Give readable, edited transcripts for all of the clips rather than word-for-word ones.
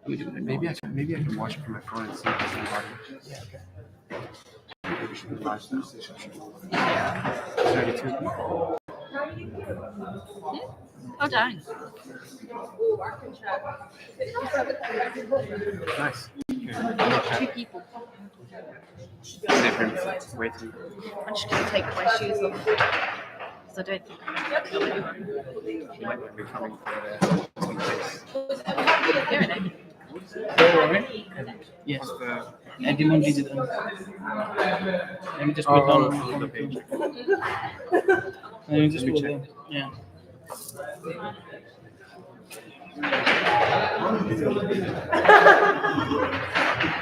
Maybe I can watch it from my phone and see if there's anybody. Yeah, okay. Maybe we should do live stream. 32 people. Oh, dang. Nice. Two people. Waiting. I'm just going to take my shoes off. Because I don't think I'm going to kill anyone. She might be coming for the place. Here it is. Yes. I didn't read it. Let me just put Oh, down the page. Let me just Let me put check. it. Yeah.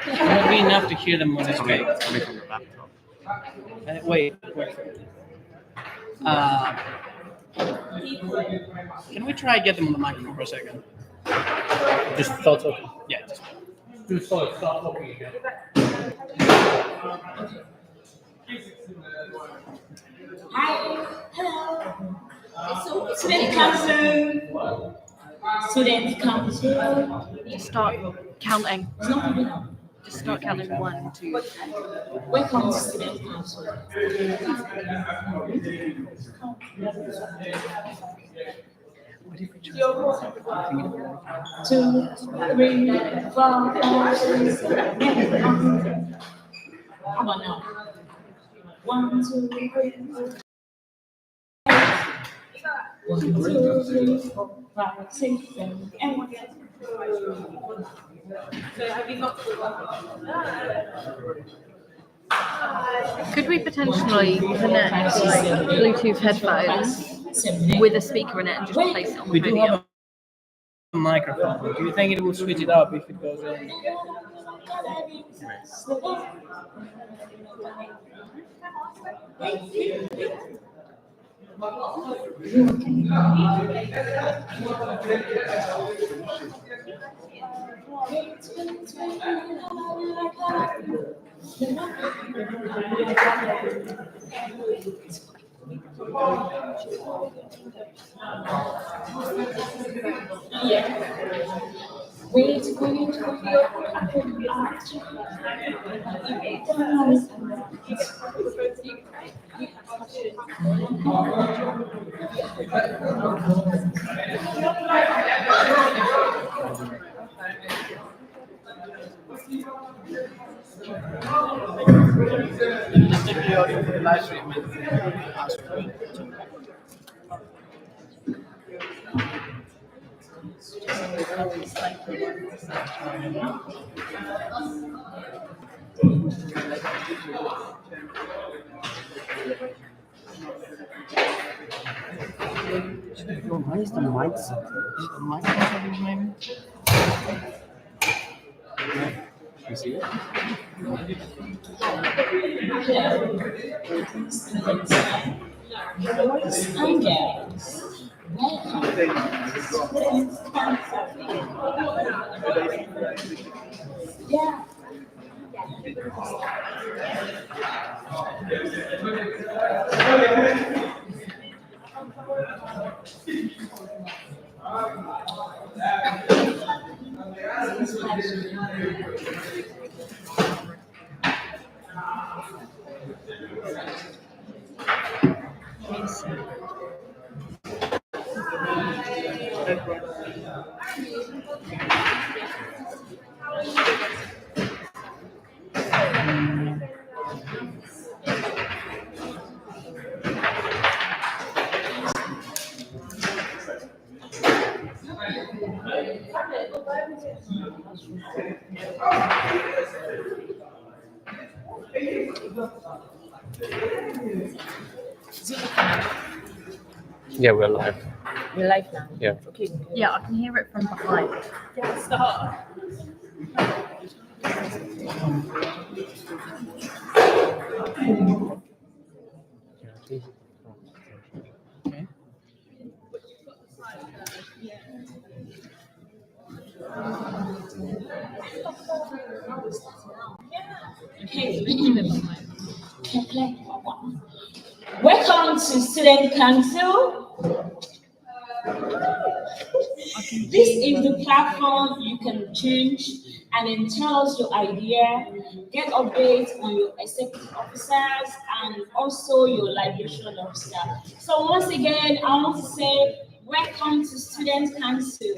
It won't be enough to hear them on this page. Coming from the laptop. Wait. Can we try get them on the microphone for a second? Just start talking. Yeah. Just start talking again. Hi, hello. Student Council. Student Council. Just start counting. It's not even up. Just start counting 1, 2. Welcome to Student Council. 2, 3, 4, 5, 6, 7, 8. How about now? 1, 2, 3, 4. 1, 2, 3, 4, 5, 6, 7, 8. Could we potentially connect like Bluetooth headphones with a speaker in it and just place it on the We do podium? have a microphone. Do you think it will switch it up if it goes in? Wait. Just take the audio for the live stream and ask for it. Why is the mic set? Is the microphone settings maybe? You see it? Boys and girls, welcome to Student Council. Yeah. Yeah, we're live. We're live now. Yeah. Okay. Yeah, I can hear it from behind. Yeah, start. Okay. Okay. Welcome to Student Council. Okay. This is the platform you can change and then tell us your idea, get updates on your executive officers and also your liberation officer. So once again, I want to say welcome to Student Council.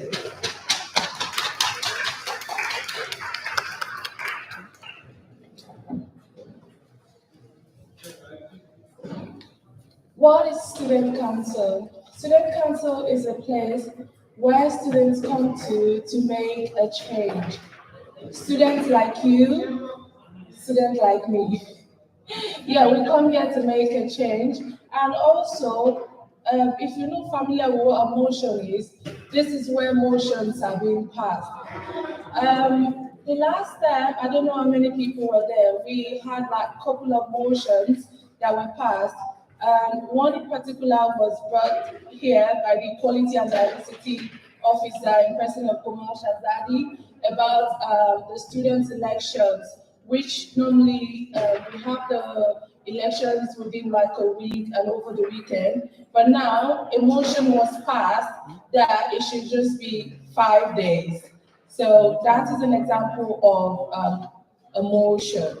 What is Student Council? Student Council is a place where students come to make a change. Students like you, students like me. Yeah, we come here to make a change. And also, if you're not familiar with what a motion is, this is where motions are being passed. The last time, I don't know how many people were there, we had like a couple of motions that were passed. One in particular was brought here by the Equality and Diversity Officer in person of Komal Shazadi about the students' elections, which normally we have the elections within like a week and over the weekend. But now a motion was passed that it should just be 5 days. So that is an example of a motion.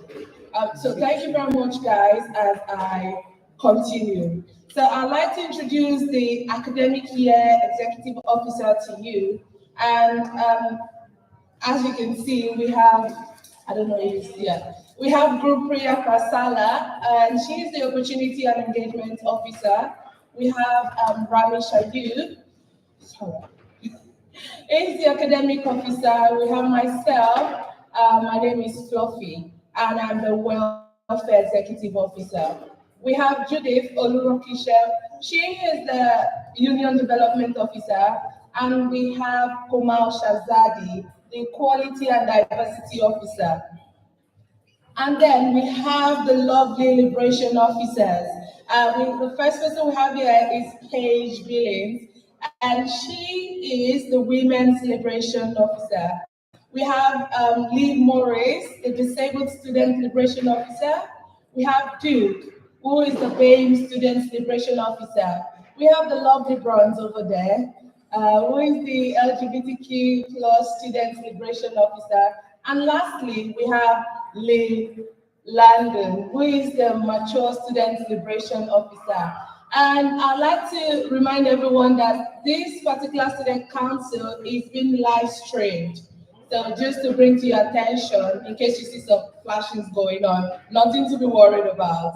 So thank you very much, guys, as I continue. So I'd like to introduce the academic year executive officer to you. And as you can see, we have, I don't know if it's, yeah, we have Group Priya Prasala, and she is the opportunity and engagement officer. We have Rami Shayub, is the academic officer. We have myself, my name is Fluffy, and I'm the welfare executive officer. We have Judith Olurokisha. She is the union development officer, and we have Komal Shazadi, the equality and diversity officer. And then we have the lovely liberation officers. The first person we have here is Paige Billings, and she is the women's liberation officer. We have Lee Morris, the disabled student liberation officer. We have Duke, who is the BAME student liberation officer. We have the lovely Bronze over there, who is the LGBTQ plus student liberation officer. And lastly, we have Lee Landon, who is the mature student liberation officer. And I'd like to remind everyone that this particular student council is being live streamed. So just to bring to your attention, in case you see some flashes going on, nothing to be worried about.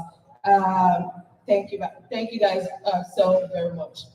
Thank you guys so very much.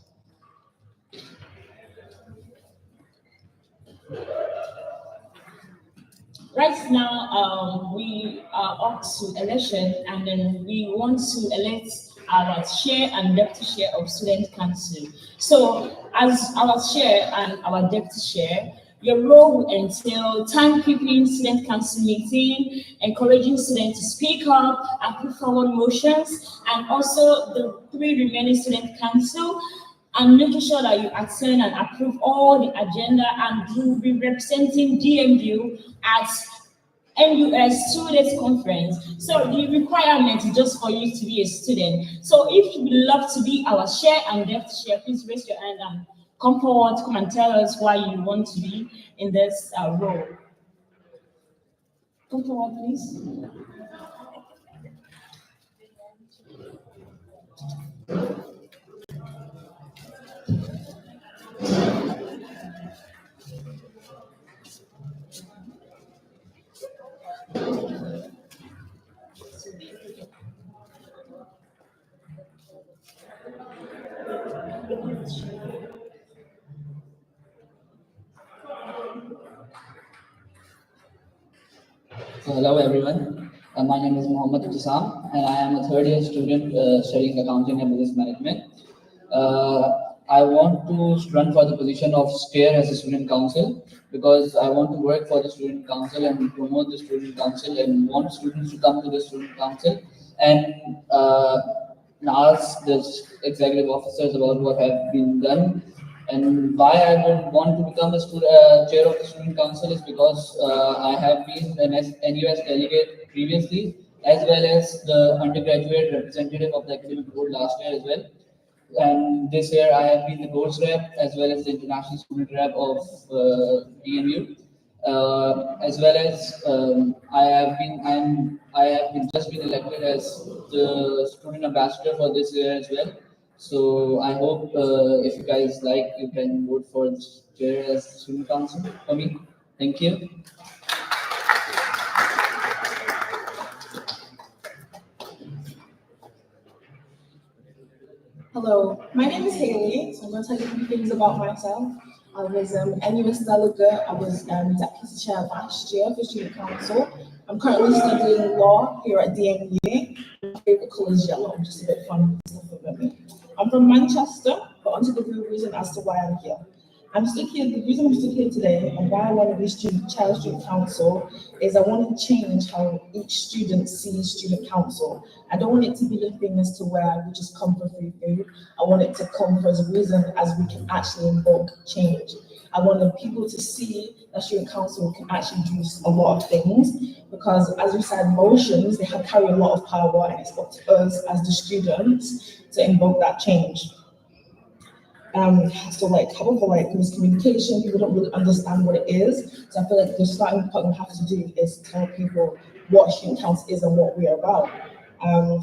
Right now, we are up to election, and then we want to elect our chair and deputy chair of student council. So, as our chair and our deputy chair, your role will entail timekeeping student council meeting, encouraging students to speak up and put forward motions, and also the 3 remaining student council, and making sure that you attend and approve all the agenda, and you will be representing DMU at NUS 2 days conference. So the requirement is just for you to be a student. So if you would love to be our chair and deputy chair, please raise your hand and come forward, come and tell us why you want to be in this role. Come forward, please. Hello everyone, my name is Mohammed Tusam and I am a third year student studying accounting and business management. I want to run for the position of chair as a student council because I want to work for the student council and promote the student council and want students to come to the student council and ask the executive officers about what have been done. And why I would want to become a chair of the student council is because I have been an NUS delegate previously, as well as the undergraduate representative of the academic board last year as well. And this year I have been the course rep as well as the international student rep of DMU. As well as I have been just been elected as the student ambassador for this year as well. So I hope if you guys like, you can vote for this chair as the student council for me. Thank you. Hello, my name is Haley, so I'm going to tell you a few things about myself. I was NUS delegate, I was deputy chair last year for Student Council. I'm currently studying law here at DMU. My favorite color is yellow, just a bit fun stuff about me. I'm from Manchester, but onto the real reason as to why I'm here. I'm stood here, the reason I'm stood here today and why I want to be chair of Student Council is I want to change how each student sees Student Council. I don't want it to be a thing as to where we just come for free food. I want it to come for a reason as we can actually invoke change. I want the people to see that Student Council can actually do a lot of things, because as we said, motions, they carry a lot of power, and it's up to us as the students to invoke that change. So however, miscommunication, people don't really understand what it is. So I feel like the starting point we have to do is tell people what Student Council is and what we are about.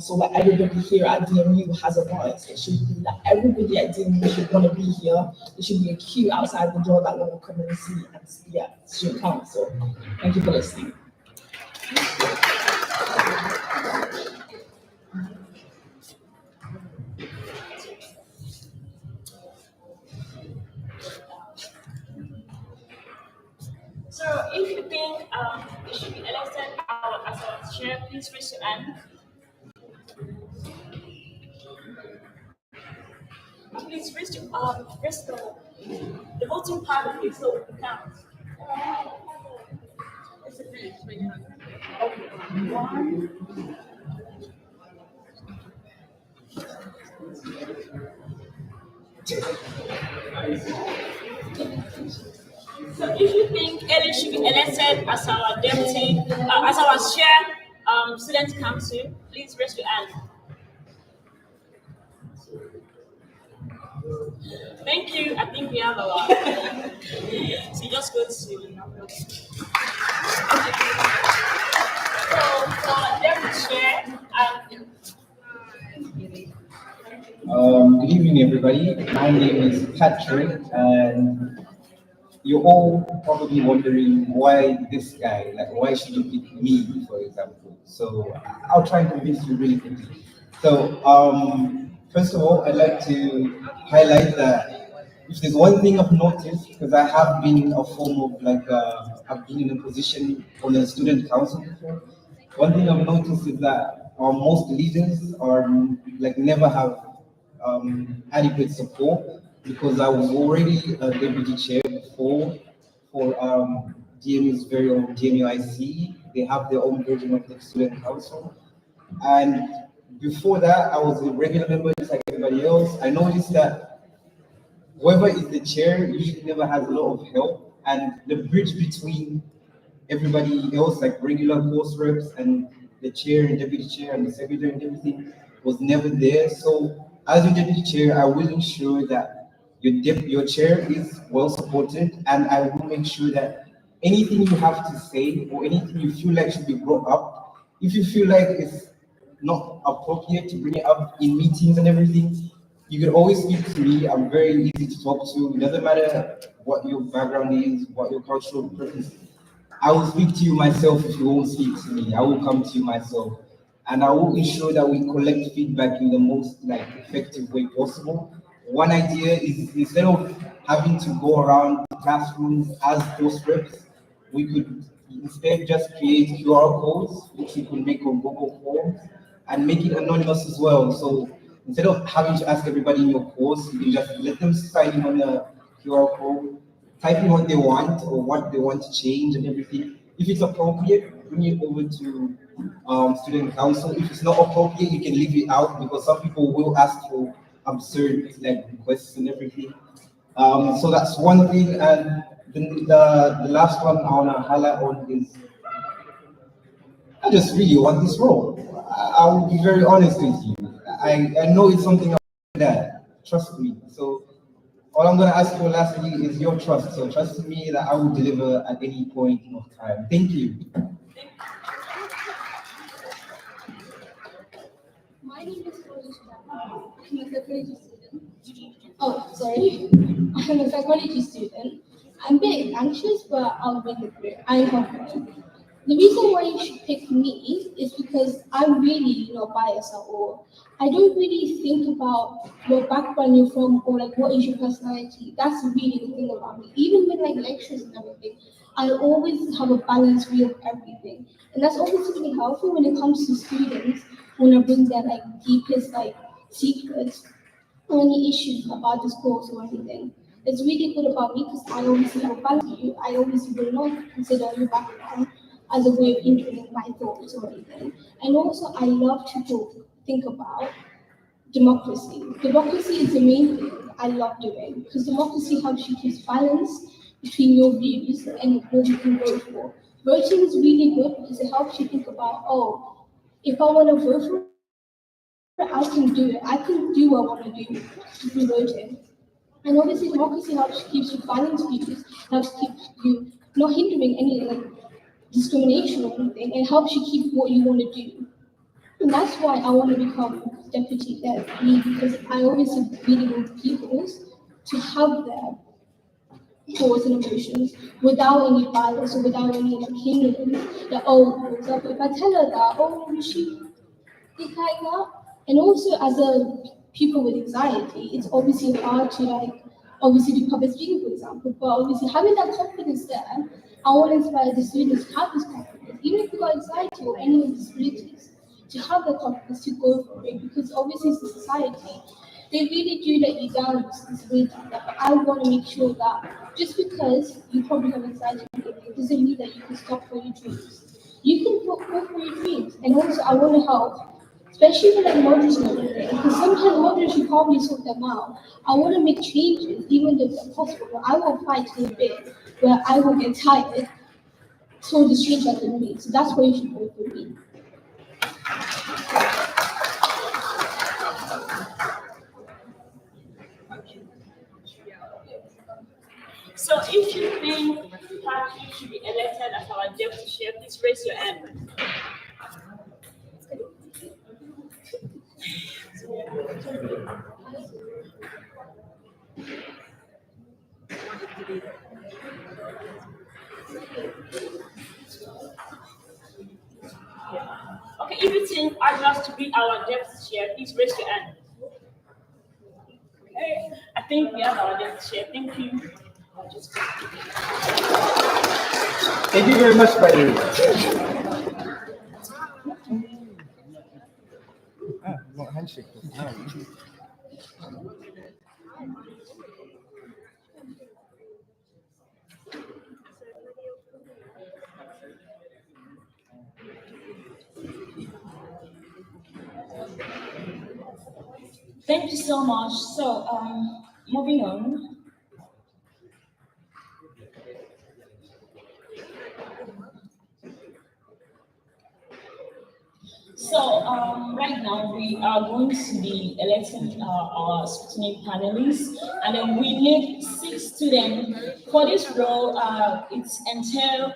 So everybody here at DMU has a voice. It should be that everybody at DMU should want to be here. There should be a queue outside the door that want to come and see and speak at Student Council. Thank you for listening. So if you think you should be elected as our chair, please raise your hand. Please raise the voting part of it so we can count. Okay, 1. So if you think Ellie should be elected as our deputy, as our chair, student council, please raise your hand. Thank you. I think we have our. So just go to. So for deputy chair, good evening, everybody. My name is Patrick, and you're all probably wondering why this guy, why should you pick me, for example? So I'll try and convince you really quickly. So, first of all, I'd like to highlight that if there's one thing I've noticed, because I have been a form of I've been in a position on the student council before. One thing I've noticed is that most leaders are never have adequate support, because I was already a deputy chair before for DMU's very own DMUIC. They have their own version of the student council, and before that I was a regular member just like everybody else. I noticed that whoever is the chair usually never has a lot of help, and the bridge between everybody else, like regular course reps and the chair and deputy chair and the secretary and everything, was never there. So as your deputy chair, I will ensure that your chair is well supported, and I will make sure that anything you have to say or anything you feel like should be brought up, if you feel like it's not appropriate to bring it up in meetings and everything, you can always speak to me. I'm very easy to talk to. It doesn't matter what your background is, what your cultural preference is. I will speak to you myself. If you won't speak to me, I will come to you myself. And I will ensure that we collect feedback in the most effective way possible. One idea is, instead of having to go around classrooms as post reps, we could instead just create QR codes, which we could make on Google Forms, and make it anonymous as well. So instead of having to ask everybody in your course, you can just let them sign in on the QR code, type in what they want or what they want to change and everything. If it's appropriate, bring it over to student council. If it's not appropriate, you can leave it out, because some people will ask for absurd requests and everything. So that's one thing. And the last one I want to highlight on is, I just really want this role. I will be very honest with you. I know it's something that trust me. So all I'm gonna ask for lastly is your trust. So trust me that I will deliver at any point of time. Thank you. My name is I'm a psychology student. Oh, sorry. I'm a psychology student. I'm a bit anxious, but I'll make it through. I'm confident. The reason why you should pick me is because I'm really not biased at all. I don't really think about what background you're from or like what is your personality. That's really the thing about me. Even with like lectures and everything, I always have a balanced view of everything. And that's obviously really helpful when it comes to students who want to bring their like deepest like secrets or any issues about this course or anything. It's really good about me because I obviously have a balanced view. I obviously will not consider your background as a way of hindering my thoughts or anything. And also, I love to think about democracy. Democracy is the main thing I love doing because democracy helps you keep balance between your views and what you can vote for. Voting is really good because it helps you think about, oh, if I want to vote for it, I can do it. I can do what I want to do through voting. And obviously, democracy helps keeps you balanced views, helps keep you not hindering any like discrimination or anything, and helps you keep what you want to do. And that's why I want to become deputy lead because I always really want people to have their thoughts and emotions without any bias or without any like hindrance. That oh, for example, if I tell her that, oh, will she think like that? And also as a pupil with anxiety, it's obviously hard to like obviously do public speaking, for example, but obviously having that confidence there, I want to inspire the students to have this confidence, even if you've got anxiety or any disabilities, to have the confidence to go for it because obviously it's the society. They really do let you down with disabilities like that. But I want to make sure that just because you probably have anxiety it doesn't mean that you can stop for your dreams. You can go for your dreams. And also I want to help, especially for like mothers and everything, because sometimes mothers you can't really sort them out. I want to make changes, even though they're possible. But I will fight to a bit where I will get tired so the change I can make. So that's why you should vote for me. So if you think Patrick should be elected as our deputy chair, please raise your hand. Okay, if you think Agnes to be our deputy chair, please raise your hand. Okay, I think we have our deputy chair. Thank you. Thank you very much, by the way. No handshake. Thank you so much. So, moving on. So, right now we are going to be electing our scrutiny panelists, and then we need 6 students for this role. It's entail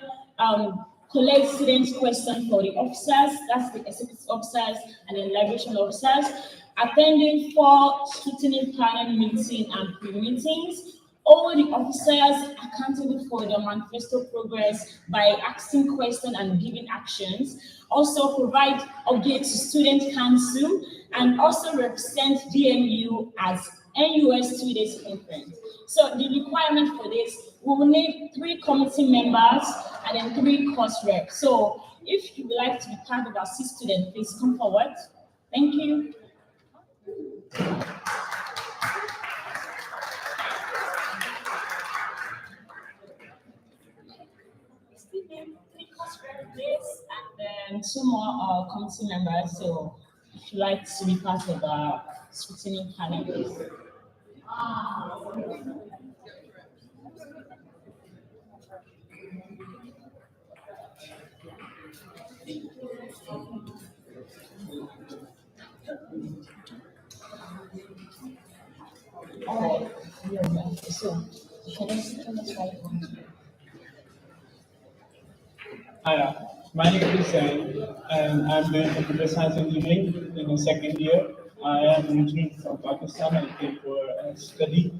collect students' questions for the officers, that's the executive officers and the liberation officers, attending 4 scrutiny panel meetings and pre-meetings. All the officers accountable for the manifesto progress by asking questions and giving actions. Also provide updates to Student Council and also represent DMU as NUS 2 days conference. So the requirement for this, we will need 3 committee members and then 3 course reps. So if you would like to be part of our 6 students, please come forward. Thank you. And then 2 more committee members. So if you like to be part of the scrutiny panel. Hi, my name is Zain, and I'm doing computer science engineering in the second year. I am originally from Pakistan. I came for a study,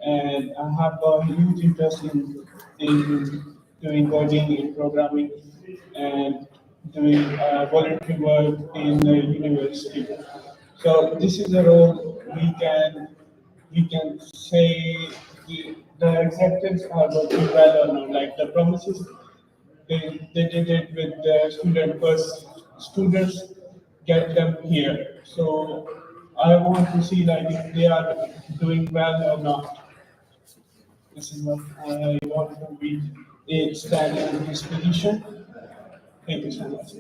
and I have a huge interest in doing coding, in programming, and doing voluntary work in the university. So this is a role we can say the executives are working well or not. Like the promises they did it with the student first. Students get them here. So I want to see like if they are doing well or not. This is what I want to be standing in this position. Thank you so much.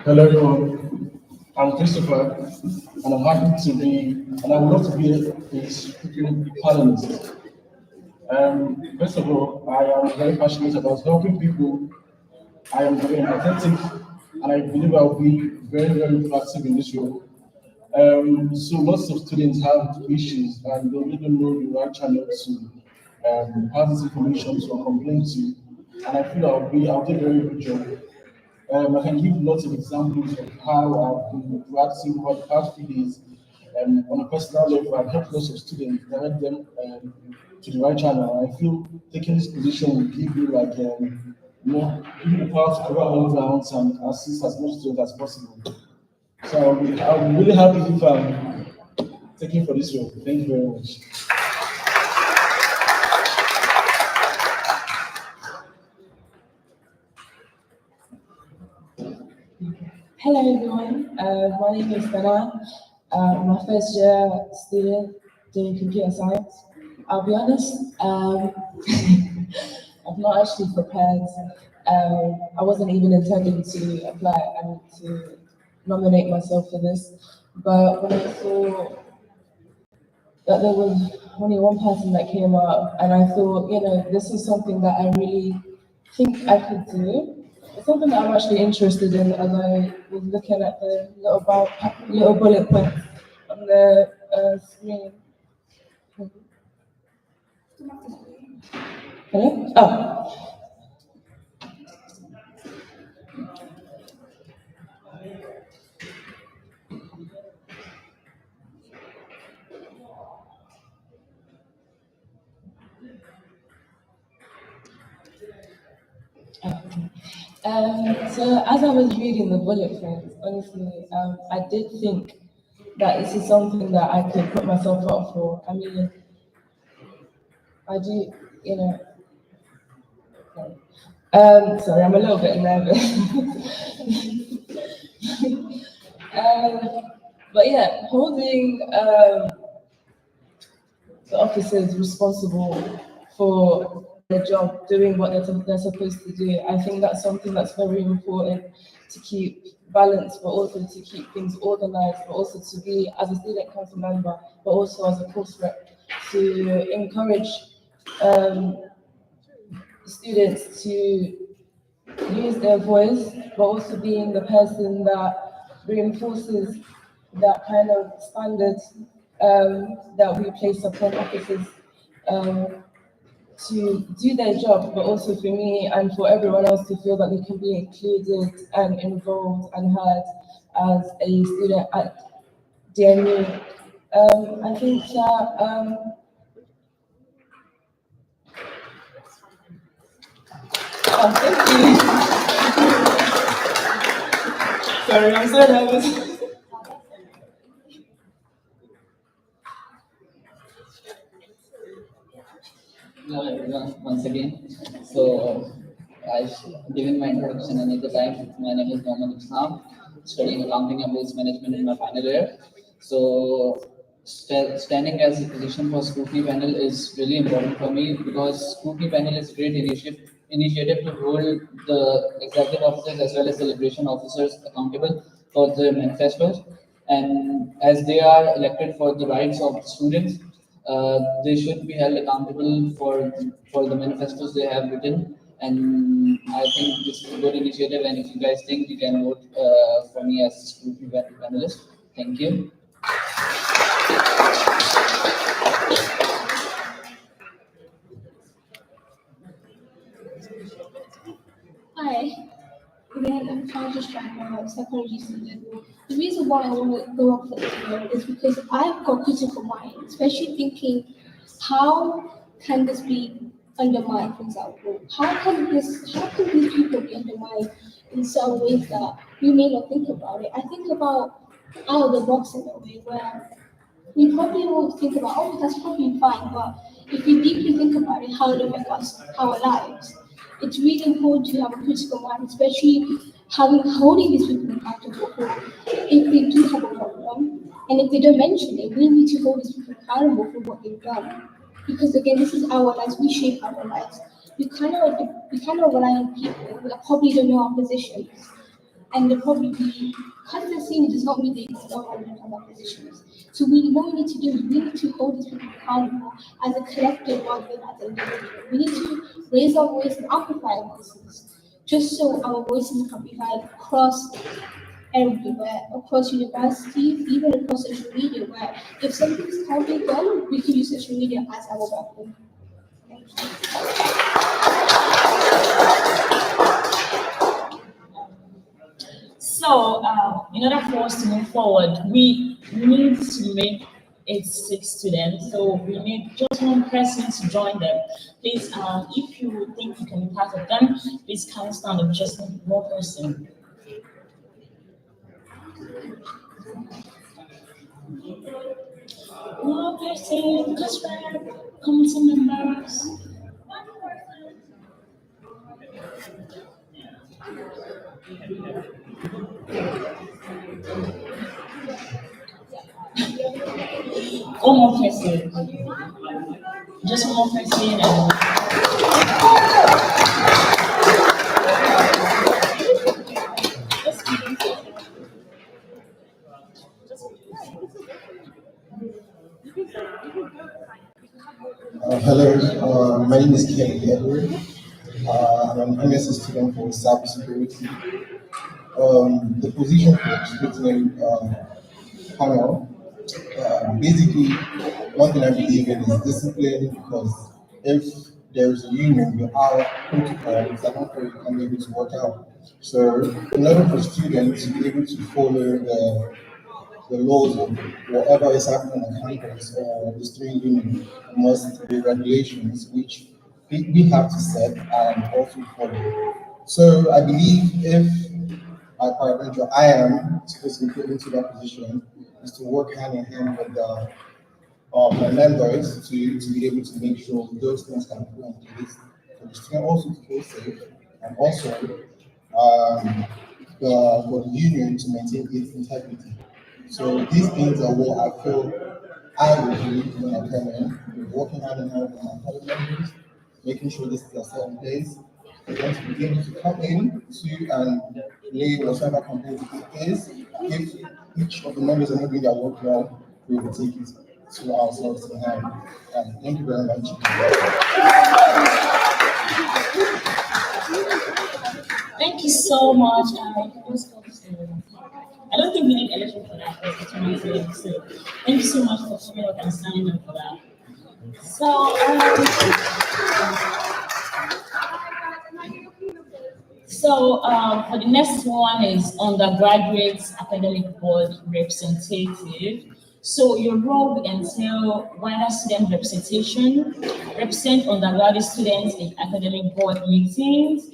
Hello everyone, I'm Christopher, and I'm happy to be, and I would love to be a speaking panelist. First of all, I am very passionate about helping people. I am very empathetic, and I believe I'll be very, very proactive in this role. So lots of students have issues, and they really don't know the right channel to pass this information to or complain to, and I feel I'll do a very good job. I can give lots of examples of how I've been practicing over the past few days. On a personal level, I've helped lots of students, direct them to the right channel. I feel taking this position will give you like, give you the power to cover all grounds and assist as much students as possible. So I'll be really happy if I'm taking for this role. Thank you very much. Hello everyone, my name is Bana. I'm a first year student doing computer science. I'll be honest, I've not actually prepared. I wasn't even intending to apply and to nominate myself for this. But when I saw that there was only one person that came up, and I thought, this is something that I really think I could do. It's something that I'm actually interested in as I was looking at the little bullet points on the screen. Hello? Oh. So as I was reading the bullet points, honestly, I did think that this is something that I could put myself up for. I mean, I do, sorry, I'm a little bit nervous. But yeah, holding the officers responsible for their job, doing what they're supposed to do. I think that's something that's very important to keep balance, but also to keep things organized, but also to be as a student council member, but also as a course rep, to encourage students to use their voice, but also being the person that reinforces that kind of standard that we place upon officers to do their job, but also for me and for everyone else to feel that they can be included and involved and heard as a student at DNU. I think that thank you. Sorry, I'm so nervous. Hello everyone, once again. So, I've given my introduction another time. My name is Mohammed Islam, studying accounting and business management in my final year. So, standing as a position for scrutiny panel is really important for me because scrutiny panel is a great initiative to hold the executive officers as well as the liberation officers accountable for their manifestos. And as they are elected for the rights of the students, they should be held accountable for the manifestos they have written. And I think this is a good initiative. And if you guys think, you can vote for me as scrutiny panelist. Thank you. Hi, again, I'm Charles Striker, I'm a psychology student. The reason why I want to go up for this role is because I've got critical mind, especially thinking, how can this be undermined, for example? How can these people be undermined in some ways that we may not think about it? I think about out of the box in a way where we probably won't think about, oh, that's probably fine, but if we deeply think about it, how it affects our lives, it's really important to have a critical mind, especially holding these people accountable for if they do have a problem, and if they don't mention it, we need to hold these people accountable for what they've done. Because again, this is our lives, we shape our lives. We cannot rely on people that probably don't know our positions. And they'll probably be, because they're seen, it does not mean they don't understand our positions. So what we need to do is we need to hold these people accountable as a collective rather than as an individual. We need to raise our voice and amplify our voices, just so our voices can be heard across everywhere, across universities, even across social media, where if something's can't be done, we can use social media as our weapon. Thank you. So, in order for us to move forward, we need to make it 6 students. So we need just one person to join them. Please, if you think you can be part of them, please count down of just one person. One person, because we're committee members. One more person. Just one more person. Hello, my name is Kenny Edward. I'm an MSc student for cybersecurity. The position for scrutiny panel, basically, one thing I believe in is discipline, because if there is a union, there are protocols that not everybody can be able to work out. So, in order for students to be able to follow the laws of whatever is happening on campus or the student union, must be regulations which we have to set and also follow. So I believe if by paraventure I am supposed to be put into that position, is to work hand in hand with my members to be able to make sure those things can be in place for the student also to feel safe, and also for the union to maintain its integrity. So these things are what I feel I will do when I come in, working hand in hand with my fellow members, making sure this is set in place, and to be able to come in to and lay whatever complaint it is. If each of the members are not doing their work well, we will take it to ourselves in hand. And thank you very much. Thank you so much. I don't think we need election for that. So thank you so much for showing up and signing up for that. So, for the next one is undergraduate academic board representative. So your role will entail wider student representation, represent undergraduate students in academic board meetings,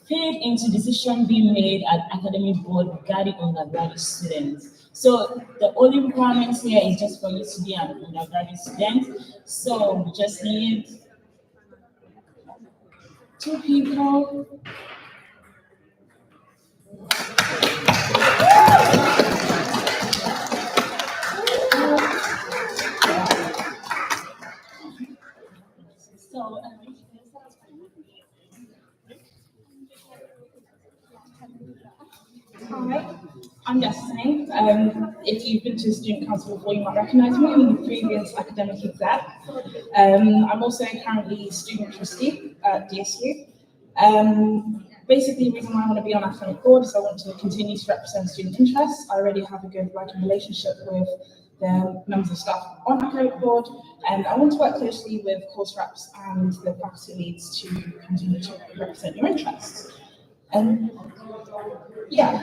feed into decision being made at academic board regarding undergraduate students. So the only requirement here is just for you to be an undergraduate student. So we just need 2 people. So, hi, I'm Destiny. If you've been to the Student Council before, you might recognize me in the previous academic exec. I'm also currently student trustee at DSU. Basically, the reason why I want to be on academic board is I want to continue to represent student interests. I already have a good working relationship with the members of staff on academic board, and I want to work closely with course reps and the faculty leads to continue to represent your interests. And yeah.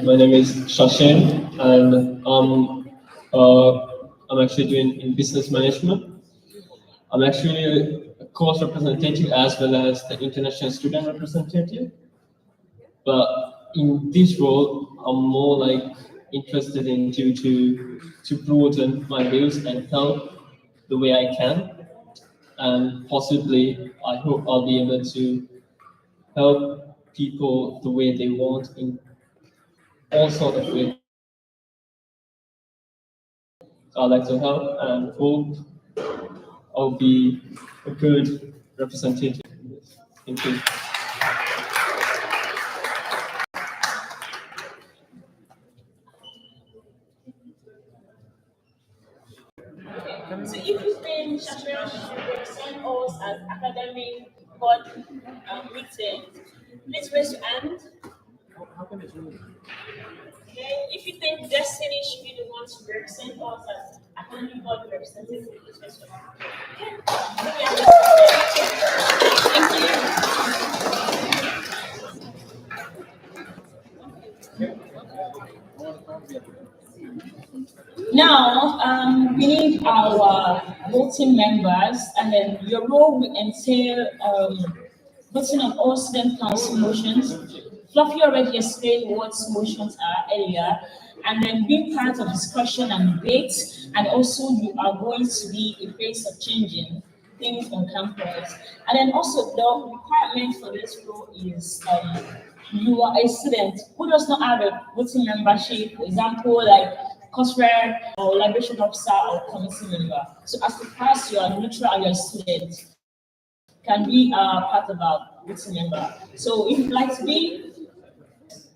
My name is Shashin, and I'm actually doing in business management. I'm actually a course representative as well as the international student representative. But in this role, I'm more like interested into to broaden my views and help the way I can, and possibly I hope I'll be able to help people the way they want in all sort of ways. I'd like to help and hope I'll be a good representative in this. Thank you. So if you think Shashira should represent us as academic board meeting, please raise your hand. Okay, if you think Destiny should be the one to represent us as academic board representative, please raise your hand. Now, we need our voting members, and then your role will entail voting on all student council motions. Fluffy already explained what motions are earlier, and then being part of discussion and debate, and also you are going to be a face of changing things on campus. And then also the requirement for this role is you are a student who does not have a voting membership, for example, like course rep or liberation officer or committee member. So as the class, you are neutral and you're a student, can be part of our voting member. So if you'd like to be,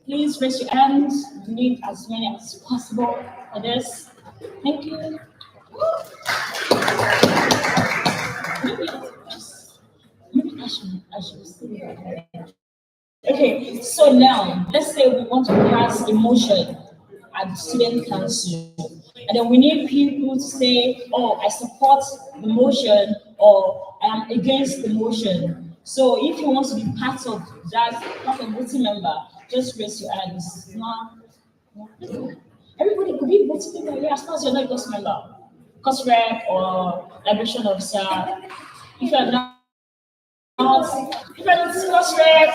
please raise your hands. We need as many as possible for this. Thank you. Maybe I should say. Okay, so now let's say we want to pass a motion at the student council, and then we need people to say, oh, I support the motion or I am against the motion. So if you want to be part of that, part of voting member, just raise your hand. This is not everybody could be voting member, yeah, as long as you're not a course member, course rep or liberation officer. If you're not if you're not course rep,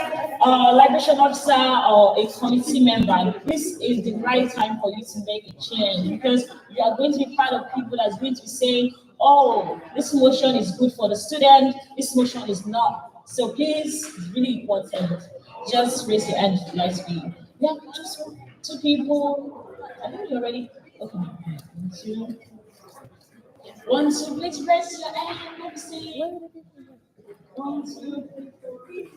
liberation officer, or a committee member, this is the right time for you to make a change, because you are going to be part of people that's going to be saying, oh, this motion is good for the student, this motion is not. So please, it's really important. Just raise your hand if you'd like to be. Yeah, just two people. I think you're ready. Okay. 1, 2, please raise your hand. Let me see. 1, 2, 3.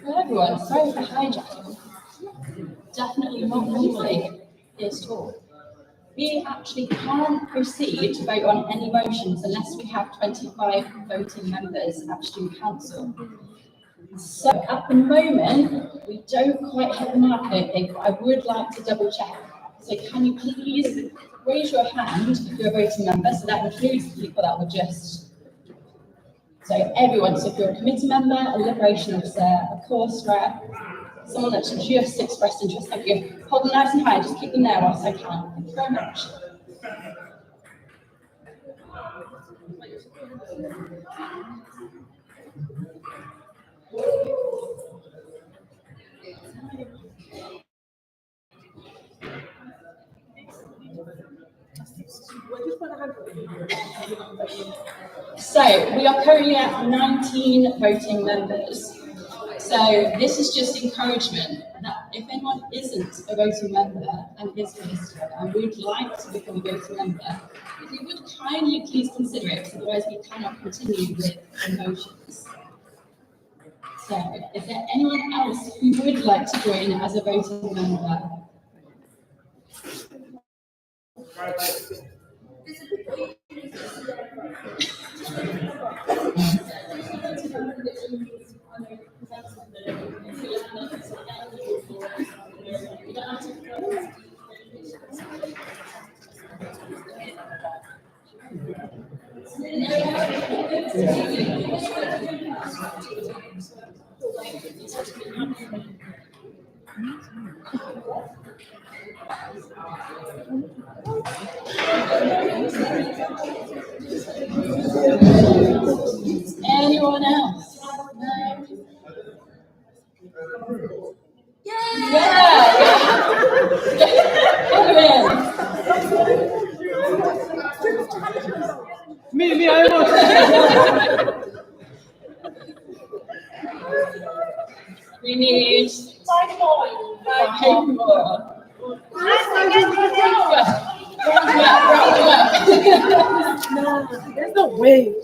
Hello everyone, sorry for hijacking. Definitely not normally this talk. We actually can't proceed to vote on any motions unless we have 25 voting members at student council. So at the moment, we don't quite hit the mark, I don't think, but I would like to double check. So can you please raise your hand if you're a voting member? So that includes the people that were just. So everyone, so if you're a committee member, a liberation officer, a course rep, someone that's just expressed interest, thank you. Hold them nice and high, just keep them there whilst I can. Thank you very much. So we are currently at 19 voting members. So this is just encouragement that if anyone isn't a voting member and is registered and would like to become a voting member, if you would kindly please consider it, otherwise we cannot continue with the motions. So is there anyone else who would like to join as a voting member? Anyone else? No? Yeah! Come in. Me, I want. We need 5 more. 5 more. No, there's no way.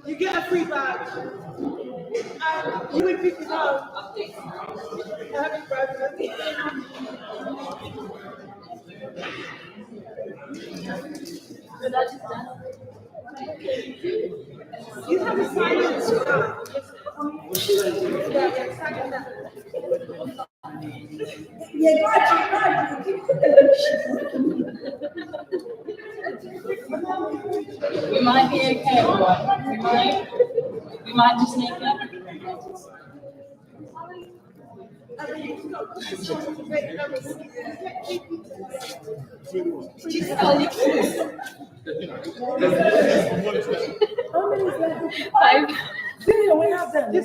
You get a free badge. You will pick it up. Happy birthday. You have a silence. We might be okay, everyone. We might just make it. Five. We have them. You're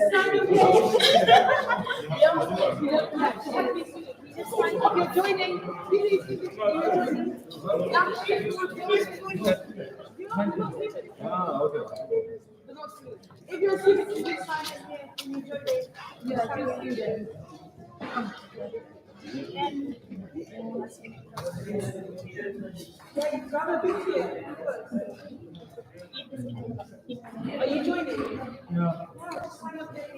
joining. If you're a student, you can sign in here and you join it. You're a student. Yeah, grab a big here. Are you joining? No. Sign up there.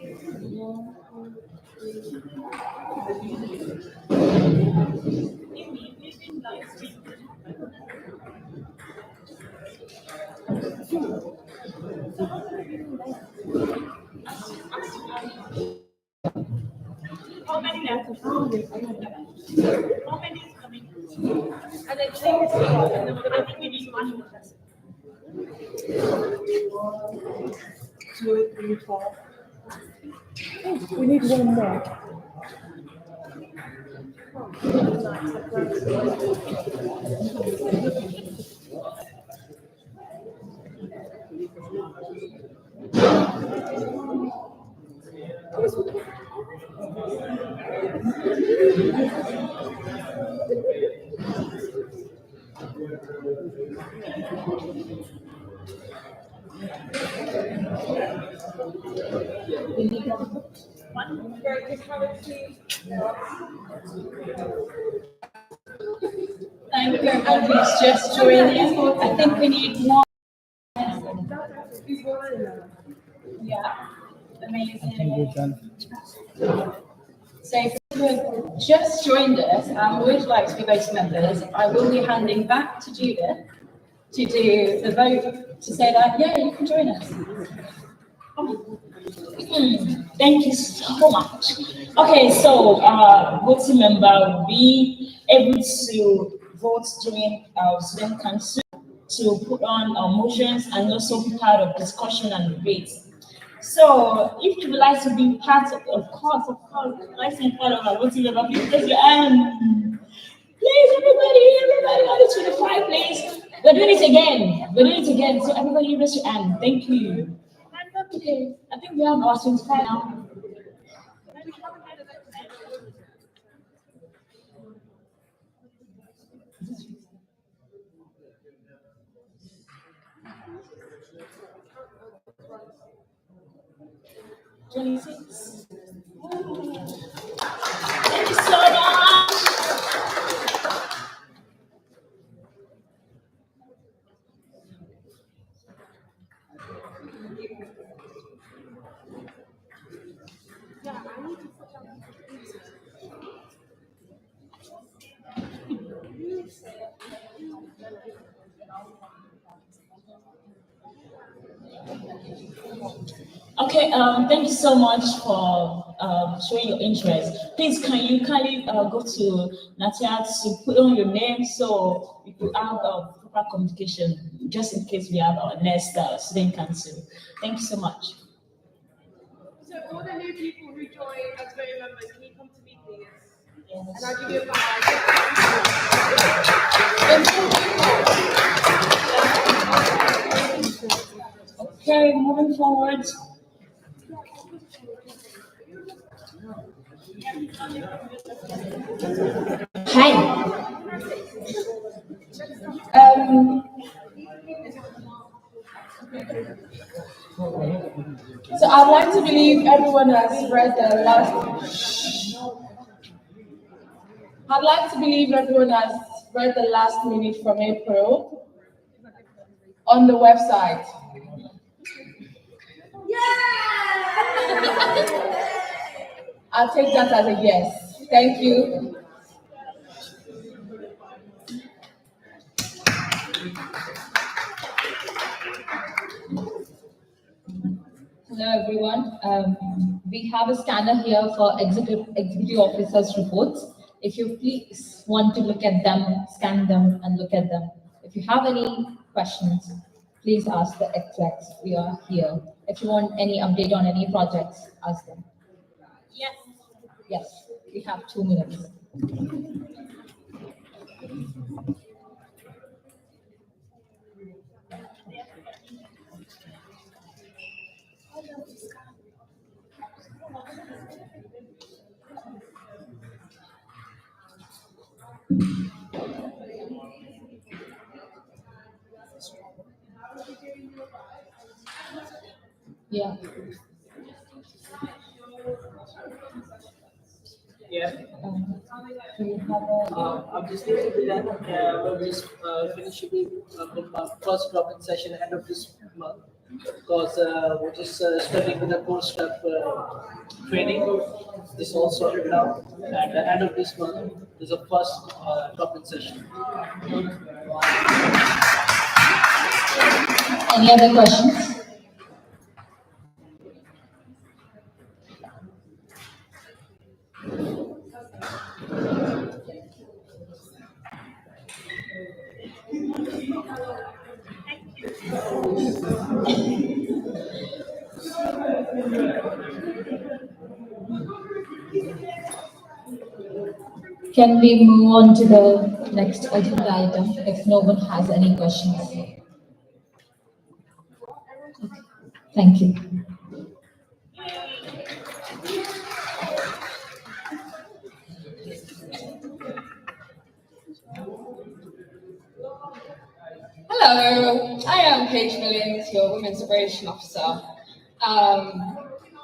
How many left? How many is coming? And then take it off, and then I think we need one more person. 2, 3, 4. We need one more. Thank you, everyone who's just joined in. I think we need one. Yeah, amazing. I think we're done. So who have just joined us and would like to be voting members, I will be handing back to Judith to do the vote to say that, yeah, you can join us. Thank you so much. Okay, so voting member will be able to vote during our student council to put on our motions and also be part of discussion and debate. So if you would like to be part of course, like to be part of our voting member, please raise your hand. Please, everybody, on the 25, please. We're doing it again. So everybody raise your hand. Thank you. I think we have about 25 now. $26. Thank you so much. Okay, thank you so much for showing your interest. Please, can you kindly go to Natia to put on your name so we could have proper communication, just in case we have our next student council. Thank you so much. So all the new people who join as voting members, can you come to me, please? Yes. And I'll give you a bag. Okay, moving forward. Hi. So I'd like to believe everyone has read the last. I'd like to believe everyone has read the last minute from April on the website. I'll take that as a yes. Thank you. Hello everyone. We have a scanner here for executive officers' reports. If you please want to look at them, scan them and look at them. If you have any questions, please ask the execs. We are here. If you want any update on any projects, ask them. Yes. Yes, we have 2 minutes. Yeah. Yeah. I'm just going to be done. We'll just finish the first drop-in session end of this month because we're just studying with the post-step training. This is all sorted out. And at the end of this month, there's a first drop-in session. Any other questions? Can we move on to the next agenda item if no one has any questions? Okay. Thank you. Hello, I am Paige Williams, your Women's Liberation Officer.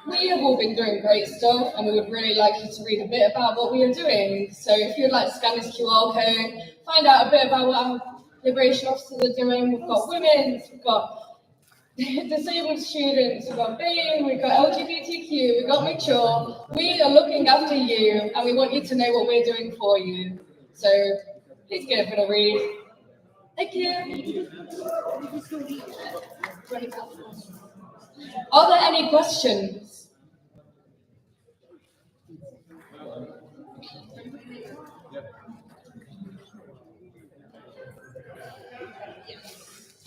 We have all been doing great stuff and we would really like you to read a bit about what we are doing. So if you would like to scan this QR code, find out a bit about what our Liberation Officers are doing. We've got women's, we've got disabled students, we've got BAME, we've got LGBTQ, we've got mature. We are looking after you and we want you to know what we're doing for you. So please give it a read. Thank you. Are there any questions?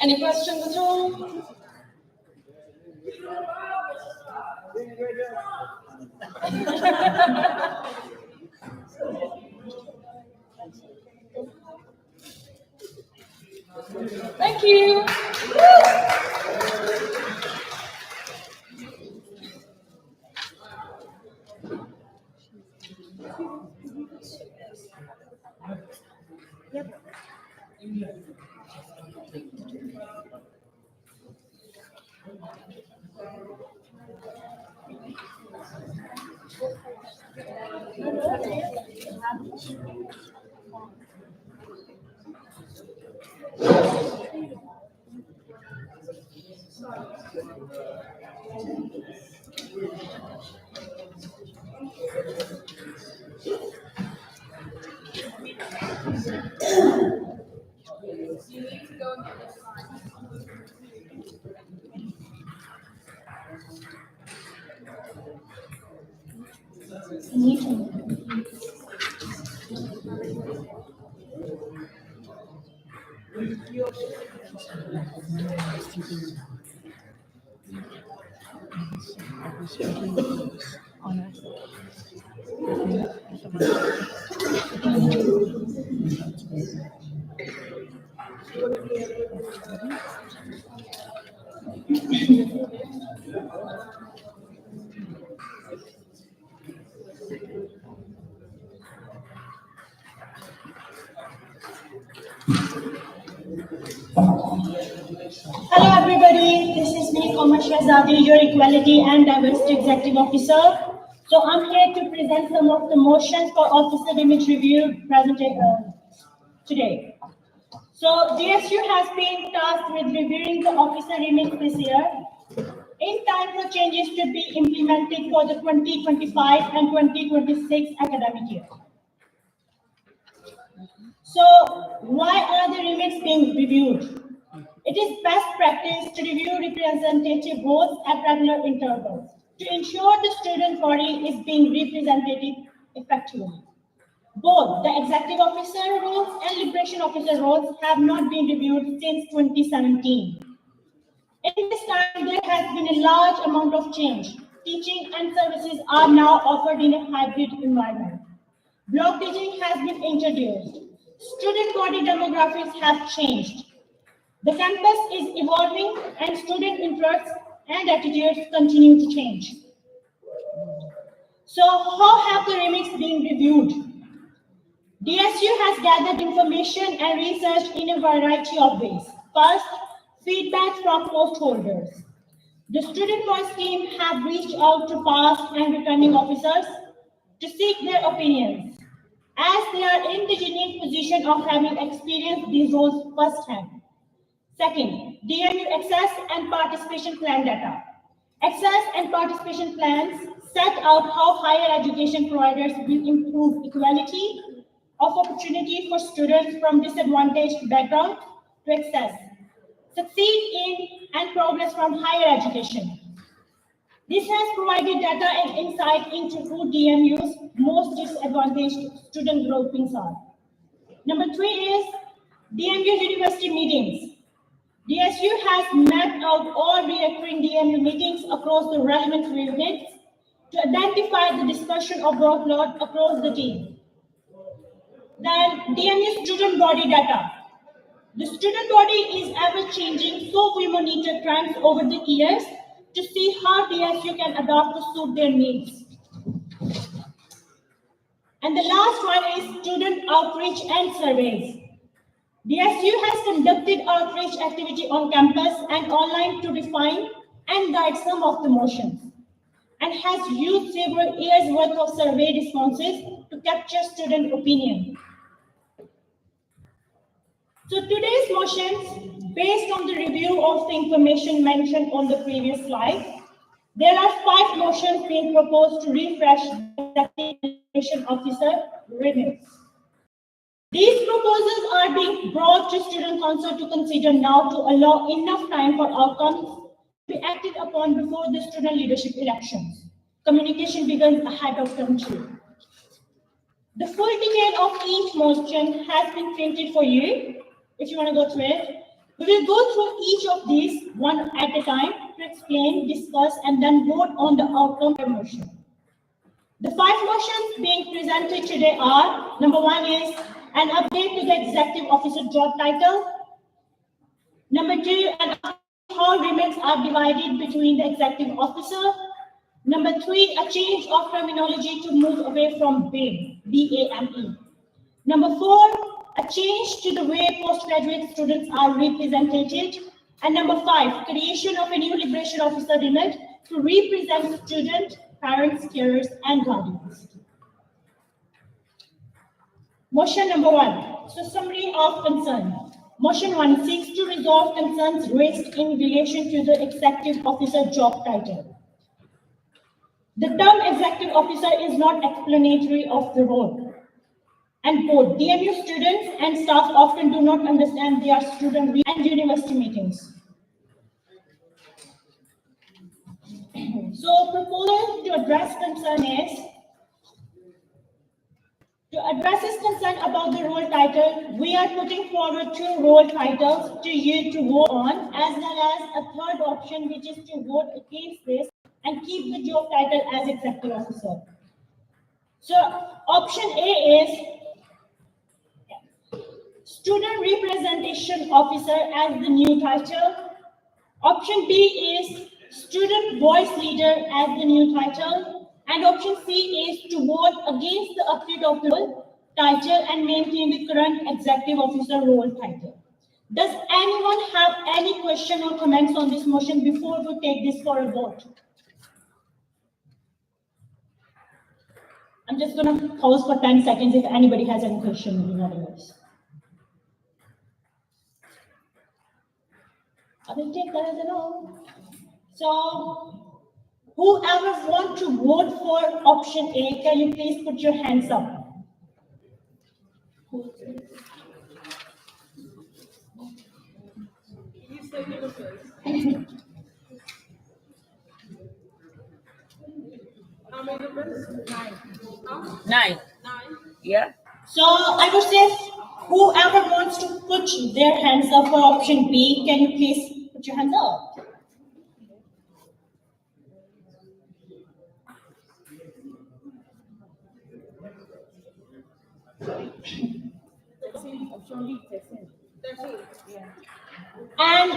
Any questions at all? Thank you. Hello everybody, this is me, Omar Shahzadi, your Equality and Diversity Executive Officer. So I'm here to present some of the motions for Officer Image Review today. So DSU has been tasked with reviewing the officer image this year in time for changes to be implemented for the 2025 and 2026 academic year. So why are the remits being reviewed? It is best practice to review representative roles at regular intervals to ensure the student body is being represented effectively. Both the executive officer roles and liberation officer roles have not been reviewed since 2017. In this time, there has been a large amount of change. Teaching and services are now offered in a hybrid environment. Block teaching has been introduced. Student body demographics have changed. The campus is evolving and student interests and attitudes continue to change. So how have the remits been reviewed? DSU has gathered information and research in a variety of ways. First, feedback from post holders. The student voice team have reached out to past and returning officers to seek their opinions, as they are in the unique position of having experienced these roles firsthand. Second, DMU access and participation plan data. Access and participation plans set out how higher education providers will improve equality of opportunity for students from disadvantaged backgrounds to access, succeed in, and progress from higher education. This has provided data and insight into who DMU's most disadvantaged student groupings are. Number 3 is DMU university meetings. DSU has mapped out all recurring DMU meetings across the relevant units to identify the dispersion of workload across the team. Then DMU student body data. The student body is ever changing, so we monitor trends over the years to see how DSU can adapt to suit their needs. And the last one is student outreach and surveys. DSU has conducted outreach activity on campus and online to define and guide some of the motions, and has used several years' worth of survey responses to capture student opinion. So today's motions, based on the review of the information mentioned on the previous slide, there are 5 motions being proposed to refresh the Executive Officer remits. These proposals are being brought to Student Council to consider now to allow enough time for outcomes to be acted upon before the student leadership elections. Communication begins ahead of term 2. The full detail of each motion has been printed for you. If you want to go through it, we will go through each of these one at a time to explain, discuss, and then vote on the outcome of the motion. The 5 motions being presented today are: number 1 is an update to the executive officer job title. Number 2, an update how remits are divided between the executive officer. Number 3, a change of terminology to move away from BAME, B-A-M-E. Number 4, a change to the way postgraduate students are represented. And number 5, creation of a new liberation officer remit to represent students, parents, carers, and guardians. Motion number 1. So summary of concern. Motion 1 seeks to resolve concerns raised in relation to the executive officer job title. The term executive officer is not explanatory of the role, and both DMU students and staff often do not understand their student and university meetings. So proposal to address concern is, to address this concern about the role title, we are putting forward 2 role titles to you to vote on, as well as a third option, which is to vote against this and keep the job title as executive officer. So option A is student representation officer as the new title. Option B is student voice leader as the new title. And option C is to vote against the update of the role title and maintain the current executive officer role title. Does anyone have any question or comments on this motion before we take this for a vote? I'm just going to pause for 10 seconds if anybody has any question regarding this. I will take that as a no. So, whoever wants to vote for option A, can you please put your hands up? How many numbers? 9. 9. Yeah. So I would say whoever wants to put their hands up for option B, can you please put your hands up? And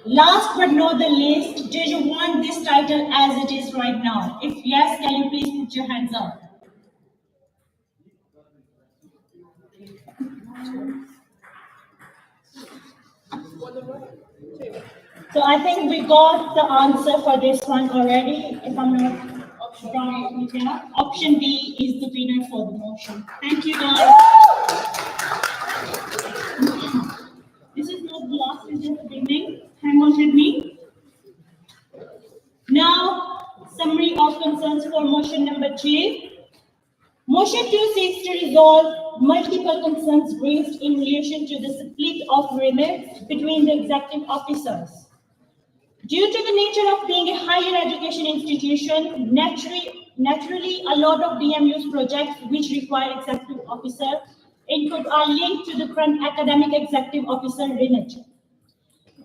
last but not the least, do you want this title as it is right now? If yes, can you please put your hands up? So I think we got the answer for this one already. If I'm not wrong, option B is the winner for the motion. Thank you, guys. This is not the last, it's just the beginning. Hang on with me. Now, summary of concerns for motion number 2. Motion 2 seeks to resolve multiple concerns raised in relation to the split of remits between the executive officers. Due to the nature of being a higher education institution, naturally a lot of DMU's projects which require executive officer input are linked to the current academic executive officer remit.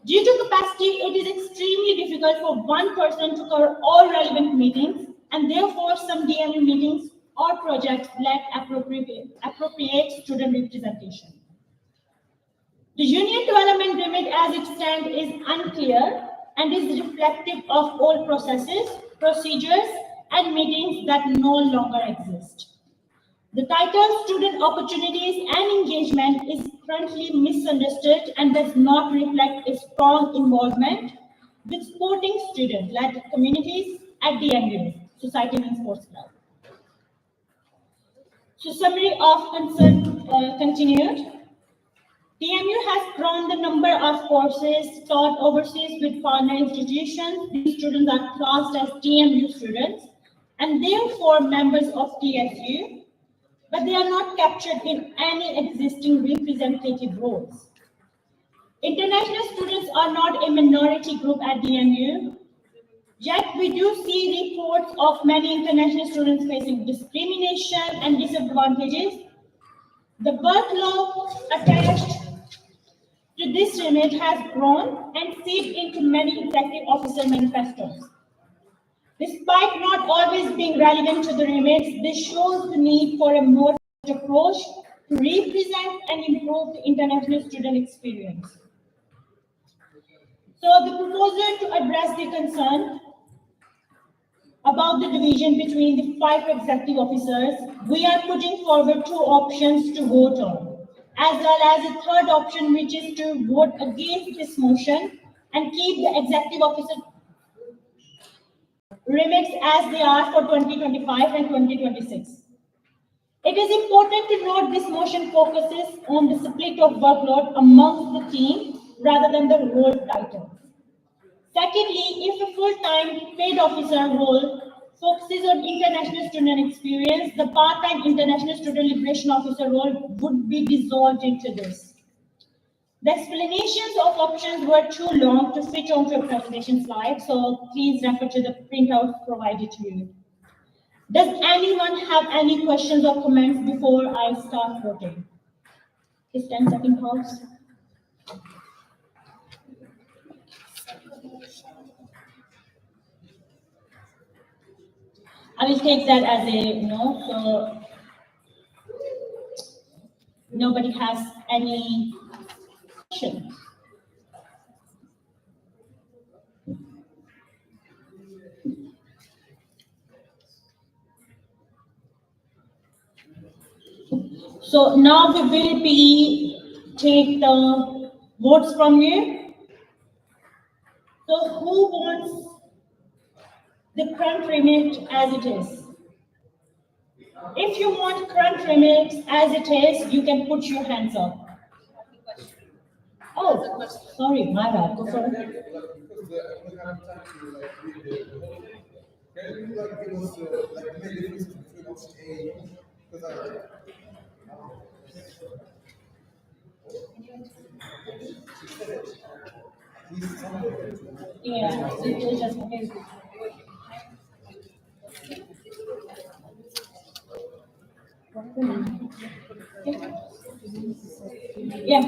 Due to capacity, it is extremely difficult for one person to cover all relevant meetings, and therefore some DMU meetings or projects lack appropriate student representation. The union development remit as it stands is unclear and is reflective of all processes, procedures, and meetings that no longer exist. The title Student Opportunities and Engagement is currently misunderstood and does not reflect a strong involvement with supporting student-led communities at DMU, Society and Sports Club. So summary of concern continued. DMU has grown the number of courses taught overseas with partner institutions. These students are classed as DMU students and therefore members of DSU, but they are not captured in any existing representative roles. International students are not a minority group at DMU, yet we do see reports of many international students facing discrimination and disadvantages. The workload attached to this remit has grown and seeped into many executive officer manifestos. Despite not always being relevant to the remits, this shows the need for a more approach to represent and improve the international student experience. So the proposal to address the concern about the division between the 5 executive officers, we are putting forward 2 options to vote on, as well as a third option, which is to vote against this motion and keep the executive officer remits as they are for 2025 and 2026. It is important to note this motion focuses on the split of workload amongst the team rather than the role title. Secondly, if a full-time paid officer role focuses on international student experience, the part-time international student liberation officer role would be dissolved into this. The explanations of options were too long to fit onto a presentation slide, so please refer to the printout provided to you. Does anyone have any questions or comments before I start voting? Is 10-second pause. I will take that as a no, so nobody has any questions. So now we will take the votes from you. So who wants the current remit as it is? If you want current remit as it is, you can put your hands up. Oh, sorry, my bad. Go for it. Yeah, it just okay. Yeah.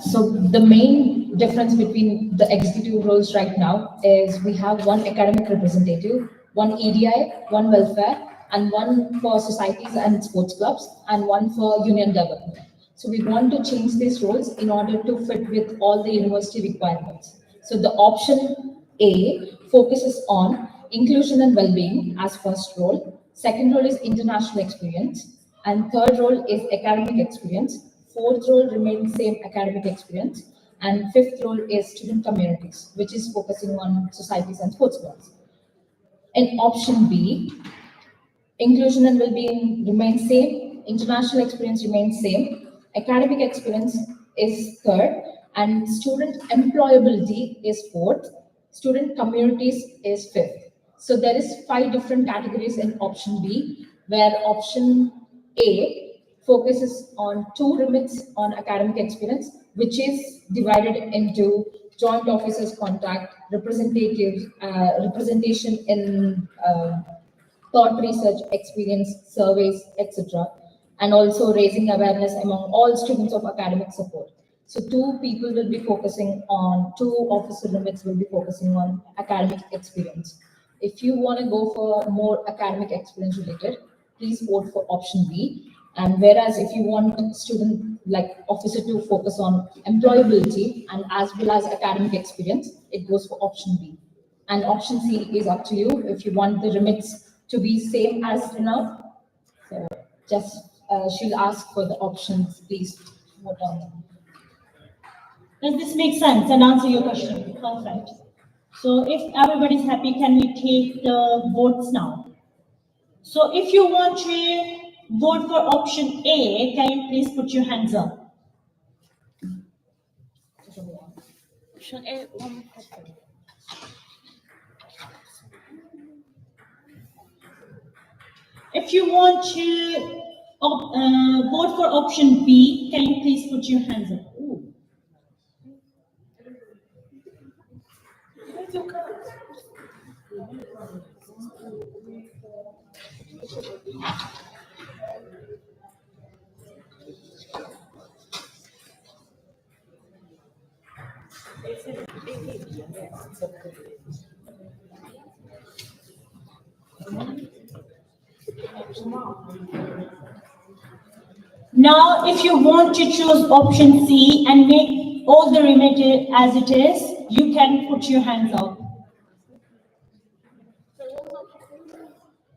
So the main difference between the executive roles right now is we have one academic representative, one EDI, one welfare, and one for societies and sports clubs, and one for union development. So we want to change these roles in order to fit with all the university requirements. So the option A focuses on inclusion and well-being as first role. Second role is international experience, and third role is academic experience. Fourth role remains same academic experience, and fifth role is student communities, which is focusing on societies and sports clubs. In option B, inclusion and well-being remains same, international experience remains same, academic experience is third, and student employability is fourth, student communities is fifth. So there is 5 different categories in option B, where option A focuses on 2 remits on academic experience, which is divided into joint officers contact, representative representation in thought research, experience, surveys, etc. And also raising awareness among all students of academic support. So 2 people will be focusing on, 2 officer limits will be focusing on academic experience. If you want to go for more academic experience related, please vote for option B. And whereas if you want student like officer to focus on employability and as well as academic experience, it goes for option B. And option C is up to you if you want the remits to be same as now. So just she'll ask for the options, please vote on them. Does this make sense and answer your question? Perfect. So if everybody's happy, can we take the votes now? So if you want to vote for option A, can you please put your hands up? Option A, one. If you want to vote for option B, can you please put your hands up? Ooh. Now, if you want to choose option C and make all the remainder as it is, you can put your hands up.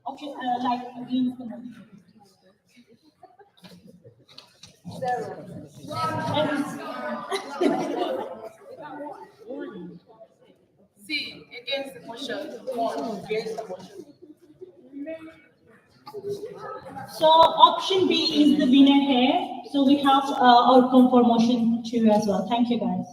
Option like against the motion. C, against the motion. 1, against the motion. So option B is the winner here. So we have outcome for motion 2 as well. Thank you, guys.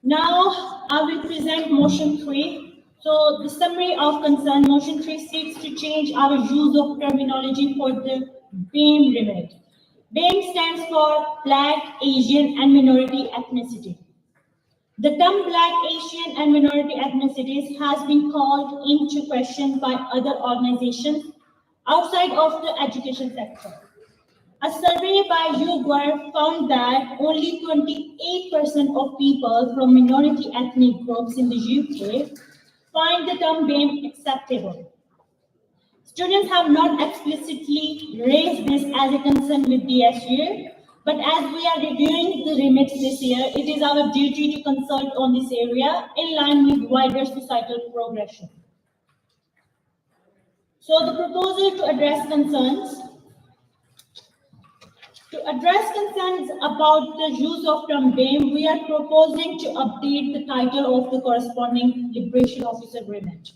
Now I will present motion 3. So the summary of concern, motion 3 seeks to change our use of terminology for the BAME remit. BAME stands for Black, Asian and Minority Ethnicity. The term Black, Asian and Minority Ethnicities has been called into question by other organizations outside of the education sector. A survey by YouGov found that only 28% of people from minority ethnic groups in the UK find the term BAME acceptable. Students have not explicitly raised this as a concern with DSU, but as we are reviewing the remits this year, it is our duty to consult on this area in line with wider societal progression. So the proposal to address concerns. To address concerns about the use of term BAME, we are proposing to update the title of the corresponding Liberation Officer remit.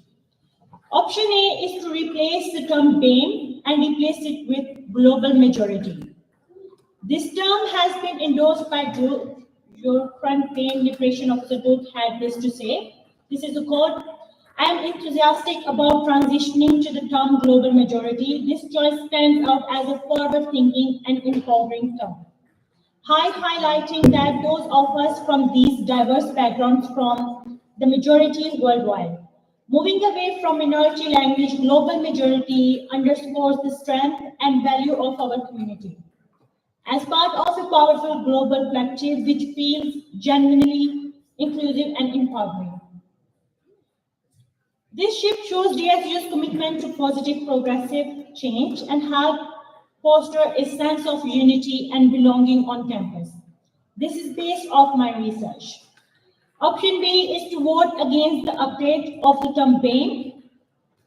Option A is to replace the term BAME and replace it with global majority. This term has been endorsed by your current BAME Liberation Officer both had this to say. This is a quote. I am enthusiastic about transitioning to the term global majority. This choice stands out as a forward-thinking and empowering term, highlighting that those of us from these diverse backgrounds from the majority worldwide. Moving away from minority language, global majority underscores the strength and value of our community. As part of a powerful global collective which feels genuinely inclusive and empowering. This shift shows DSU's commitment to positive progressive change and help foster a sense of unity and belonging on campus. This is based off my research. Option B is to vote against the update of the term BAME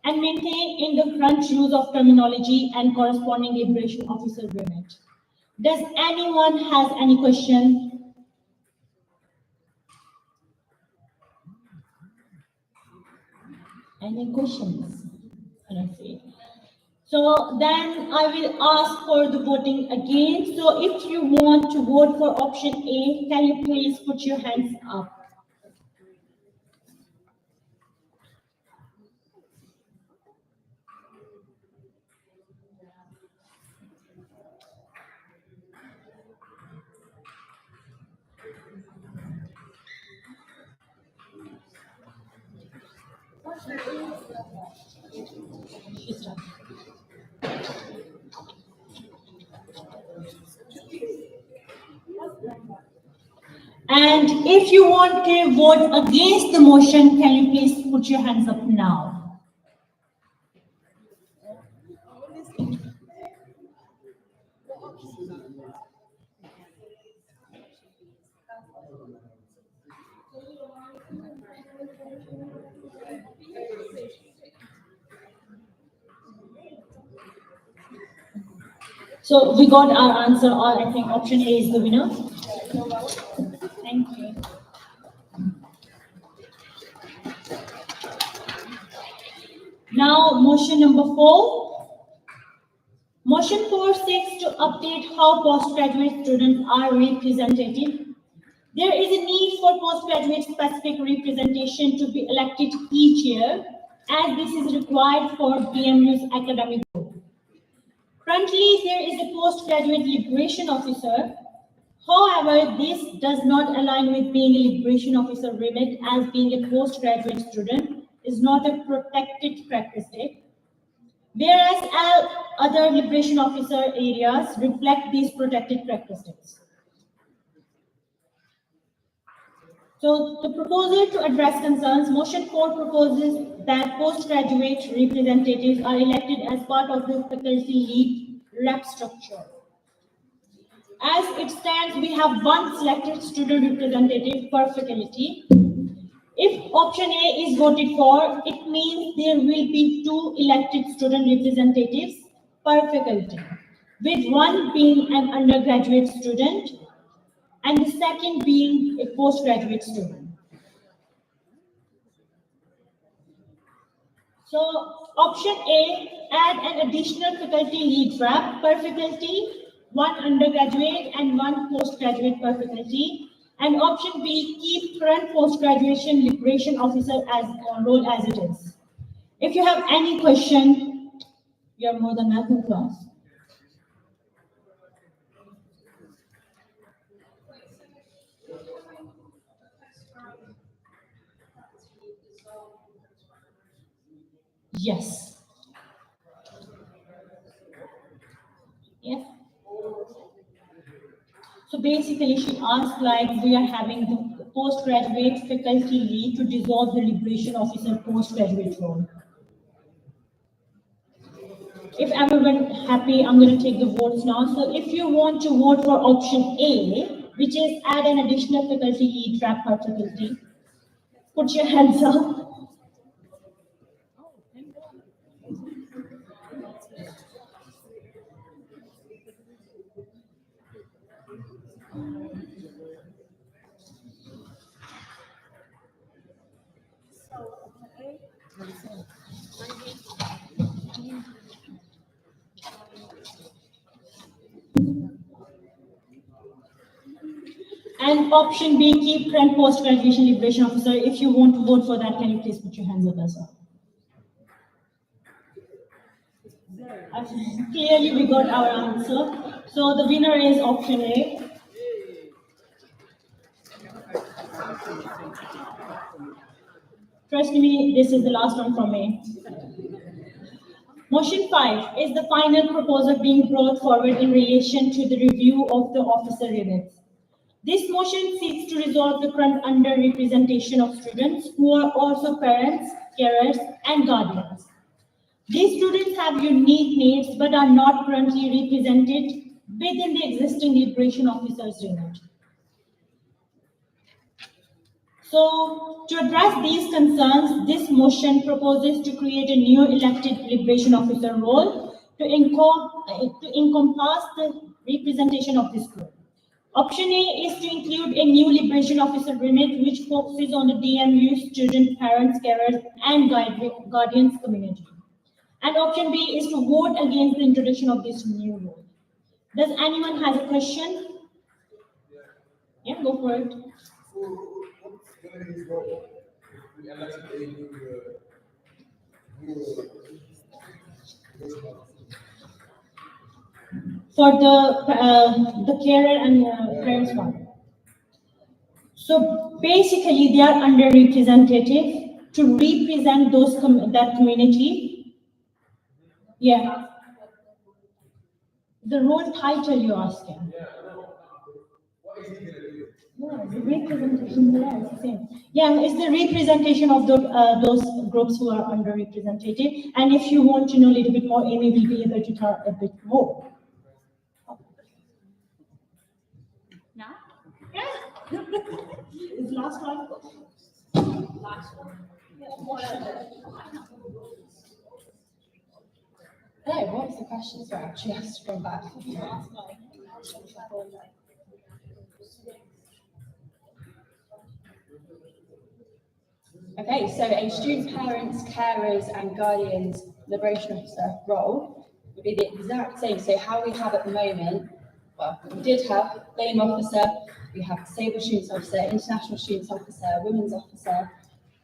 and maintain in the current use of terminology and corresponding Liberation Officer remit. Does anyone has any question? Any questions? I don't see. So then I will ask for the voting again. So if you want to vote for option A, can you please put your hands up? And if you want to vote against the motion, can you please put your hands up now? So we got our answer, or I think option A is the winner. Thank you. Now, motion number 4. Motion 4 seeks to update how postgraduate students are represented. There is a need for postgraduate specific representation to be elected each year, as this is required for DMU's academic growth. Currently, there is a postgraduate liberation officer. However, this does not align with being a liberation officer remit, as being a postgraduate student is not a protected characteristic, whereas other liberation officer areas reflect these protected characteristics. So the proposal to address concerns, motion 4 proposes that postgraduate representatives are elected as part of the faculty lead rep structure. As it stands, we have one selected student representative per faculty. If option A is voted for, it means there will be 2 elected student representatives per faculty, with one being an undergraduate student and the second being a postgraduate student. So option A, add an additional faculty lead rep per faculty, one undergraduate and one postgraduate per faculty. And option B, keep current post-graduation liberation officer as role as it is. If you have any question, you're more than welcome to ask. Yes. Yes. So basically, she asked, like, we are having the postgraduate faculty lead to dissolve the liberation officer postgraduate role. If everyone happy, I'm going to take the votes now. So if you want to vote for option A, which is add an additional faculty lead rep per faculty, put your hands up. And option B, keep current post-graduation liberation officer. If you want to vote for that, can you please put your hands up as well? Clearly, we got our answer. So the winner is option A. Trust me, this is the last one from me. Motion 5 is the final proposal being brought forward in relation to the review of the officer units. This motion seeks to resolve the current underrepresentation of students who are also parents, carers, and guardians. These students have unique needs but are not currently represented within the existing liberation officers unit. So, to address these concerns, this motion proposes to create a new elected liberation officer role to encompass the representation of this group. Option A is to include a new liberation officer remit which focuses on the DMU student, parents, carers, and guardians community. And option B is to vote against the introduction of this new role. Does anyone have a question? Yeah, go for it. For the carer and parents one. So basically, they are underrepresented to represent those that community. Yeah. The role title you're asking. Yeah, the representation. Yeah, it's the same. Yeah, it's the representation of those groups who are underrepresented. And if you want to know a little bit more, Amy will be able to talk a bit more. Now? Yeah. Is last one? Last one. Hey, what was the question? Sorry, actually, I have to go back. Okay, so a student's parents, carers, and guardians liberation officer role would be the exact same. So how we have at the moment, well, we did have blame officer, we have disabled students officer, international students officer, women's officer,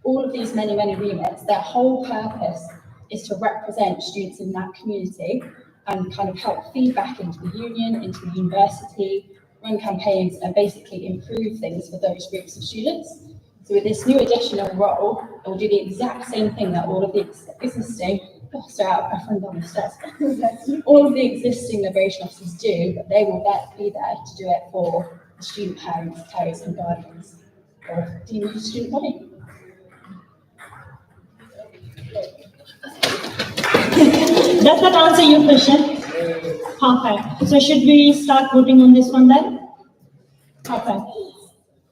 all of these many remits. Their whole purpose is to represent students in that community and kind of help feedback into the union, into the university, run campaigns, and basically improve things for those groups of students. So with this new additional role, it will do the exact same thing that all of the existing, all of the existing liberation officers do, but they will be there to do it for the student parents, carers, and guardians of the student body. Does that answer your question? Perfect. So should we start voting on this one then? Perfect.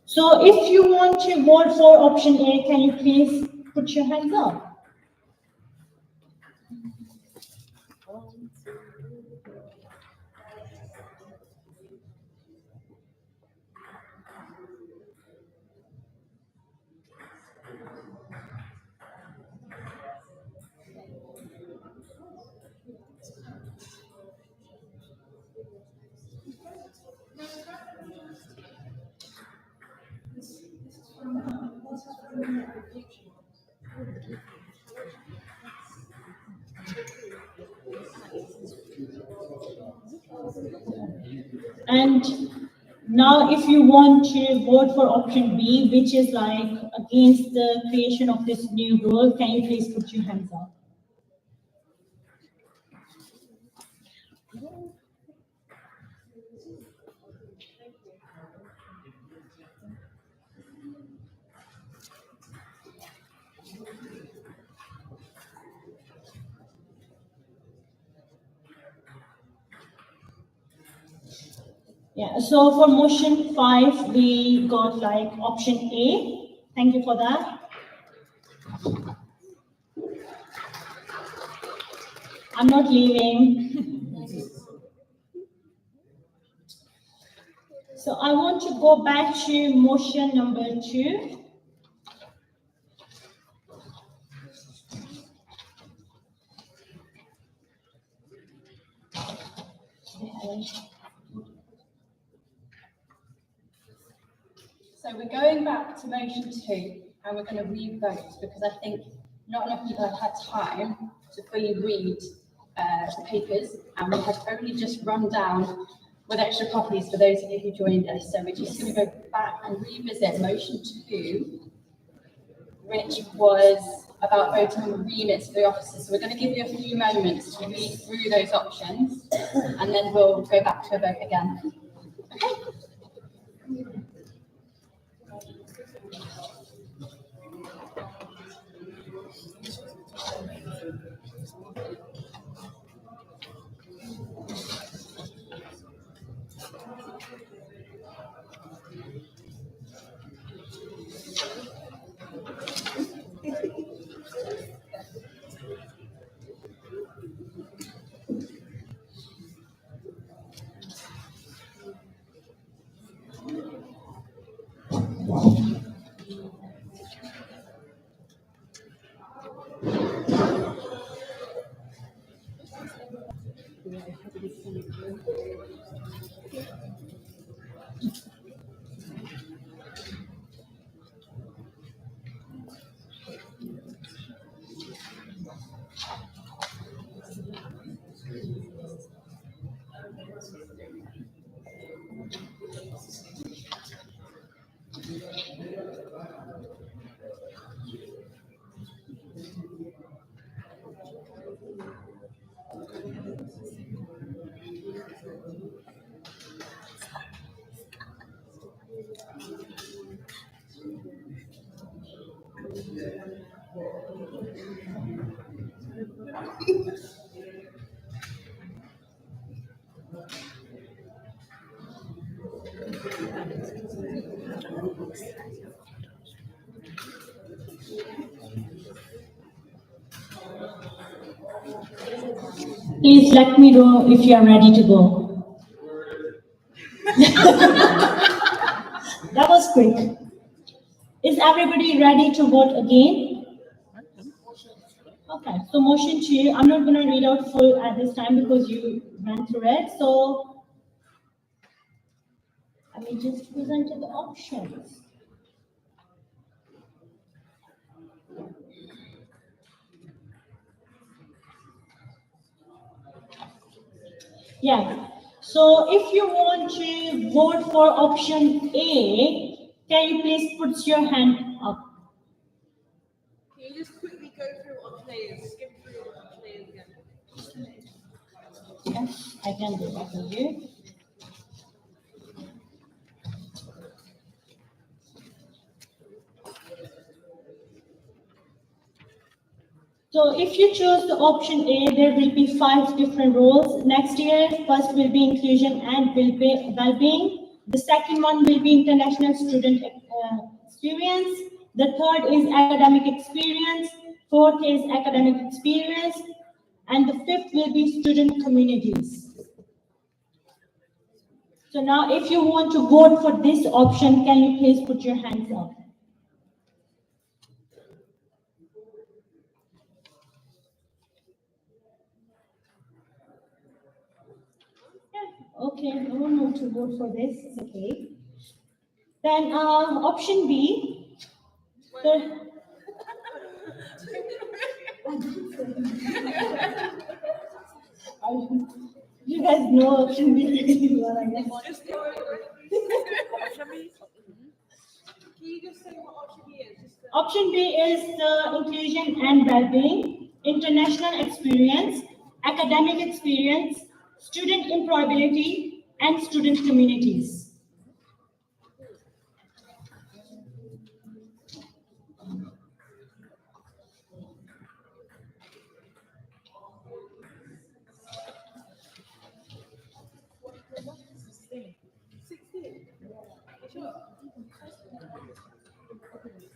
So if you want to vote for option A, can you please put your hands up? And now if you want to vote for option B, which is like against the creation of this new role, can you please put your hands up? Yeah, so for motion 5, we got like option A. Thank you for that. I'm not leaving. So I want to go back to motion number 2. So we're going back to motion 2 and we're going to re-vote because I think not enough people have had time to fully read the papers, and we have only just run down with extra copies for those of you who joined us. So we're just going to go back and revisit motion 2, which was about voting on the remits for the officers. So we're going to give you a few moments to read through those options and then we'll go back to a vote again. Okay. Please let me know if you are ready to go. That was quick. Is everybody ready to vote again? Okay, so motion to, I'm not gonna read out full at this time because you ran through it, so let me just present you the options. Yeah, so if you want to vote for option A, can you please put your hand up? Can you just quickly go through option A and skip through option A again? Yes, I can do that for you. So if you choose the option A, there will be 5 different roles. Next year, first will be inclusion and well-being. The second one will be international student experience. The third is academic experience. Fourth is academic experience. And the fifth will be student communities. So now if you want to vote for this option, can you please put your hands up? Okay, no one wants to vote for this. It's okay. Then option B. You guys know option B. Can you just say what option B is? Option B is the inclusion and well-being, international experience, academic experience, student employability, and student communities. Sure.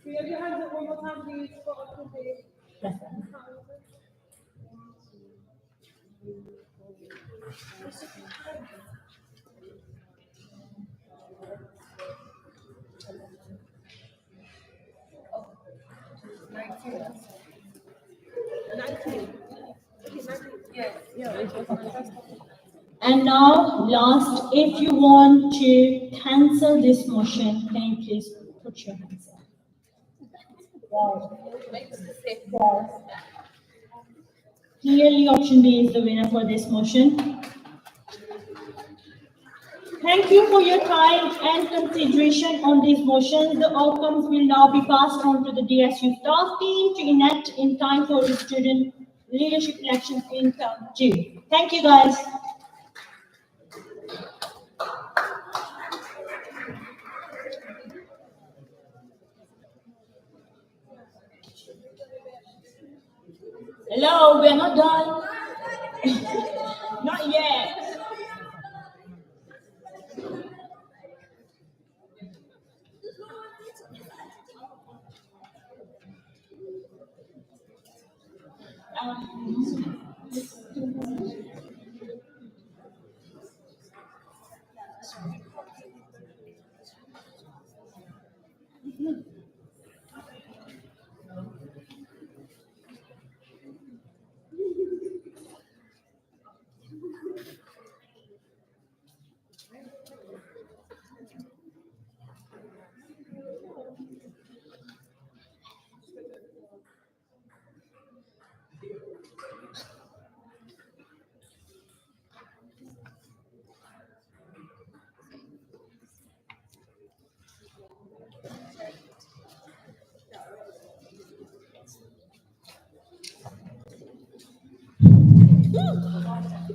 Can you have your hands up one more time, please, for option B? And now, last, if you want to cancel this motion, can you please put your hands up? Wow. Wow. Clearly, option B is the winner for this motion. Thank you for your time and consideration on these motions. The outcomes will now be passed on to the DSU staff team to enact in time for the student leadership elections in term 2. Thank you, guys. Hello, we're not done. Not yet.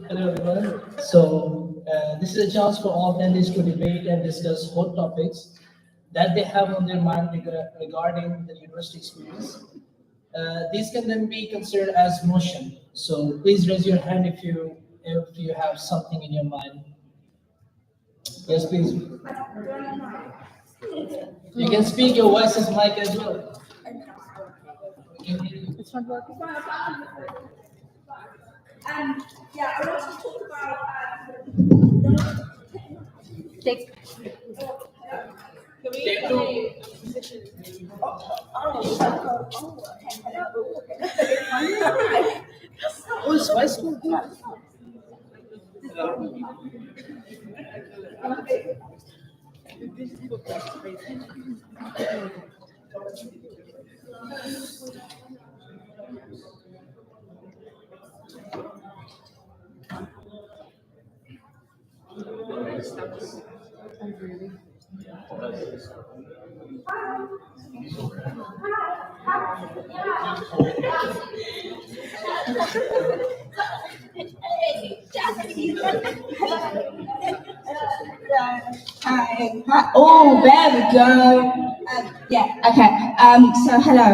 Hello everyone. So this is a chance for all attendees to debate and discuss hot topics that they have on their mind regarding the university experience. These can then be considered as motion. So please raise your hand if you have something in your mind. Yes, please. You can speak. Your voice is mic as well. It's not working. Yeah, I want to talk about. Take. Can we Oh, it's my school. Hi. Oh, there we go. Okay. So hello.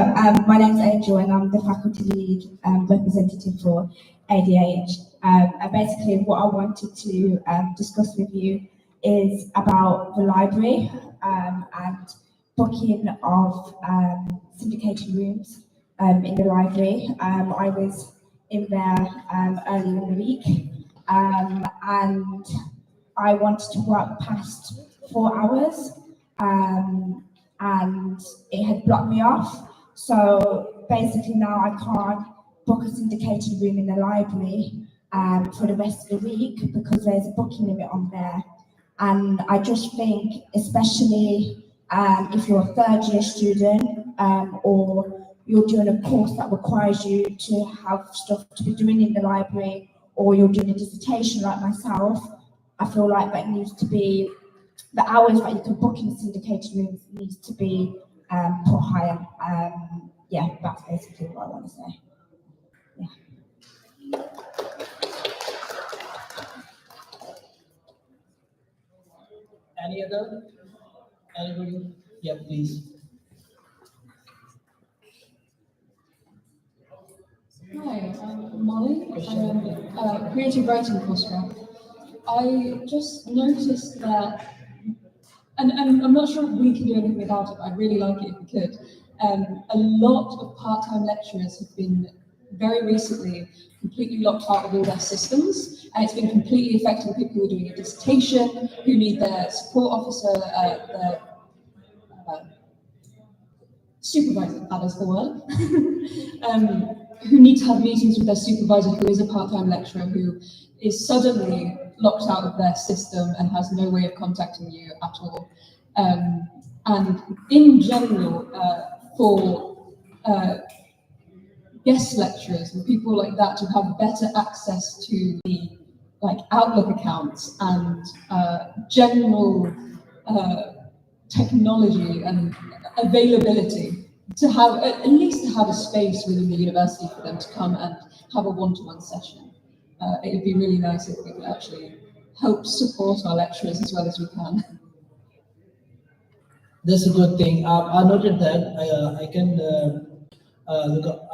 My name's Angel, and I'm the faculty lead representative for ADH. And basically, what I wanted to discuss with you is about the library and booking of syndicated rooms in the library. I was in there earlier in the week, and I wanted to work past 4 hours, and it had blocked me off. So basically now I can't book a syndicated room in the library for the rest of the week because there's a booking limit on there. And I just think, especially if you're a third year student or you're doing a course that requires you to have stuff to be doing in the library, or you're doing a dissertation like myself, I feel like that needs to be, the hours that you can book in syndicated rooms needs to be put higher. Yeah, that's basically what I want to say. Yeah. Any other? Anybody? Yeah, please. Hi, I'm Molly. I'm a creative writing course rep. I just noticed that, and I'm not sure if we can do anything about it, but I'd really like it if we could. A lot of part-time lecturers have been very recently completely locked out of all their systems, and it's been completely affecting people who are doing a dissertation, who need their support officer, their supervisor, that is the word, who need to have meetings with their supervisor, who is a part-time lecturer, who is suddenly locked out of their system and has no way of contacting you at all. And in general, for guest lecturers and people like that to have better access to the Outlook accounts and general technology and availability, to have at least to have a space within the university for them to come and have a one-to-one session. It would be really nice if we could actually help support our lecturers as well as we can. That's a good thing. I noted that. I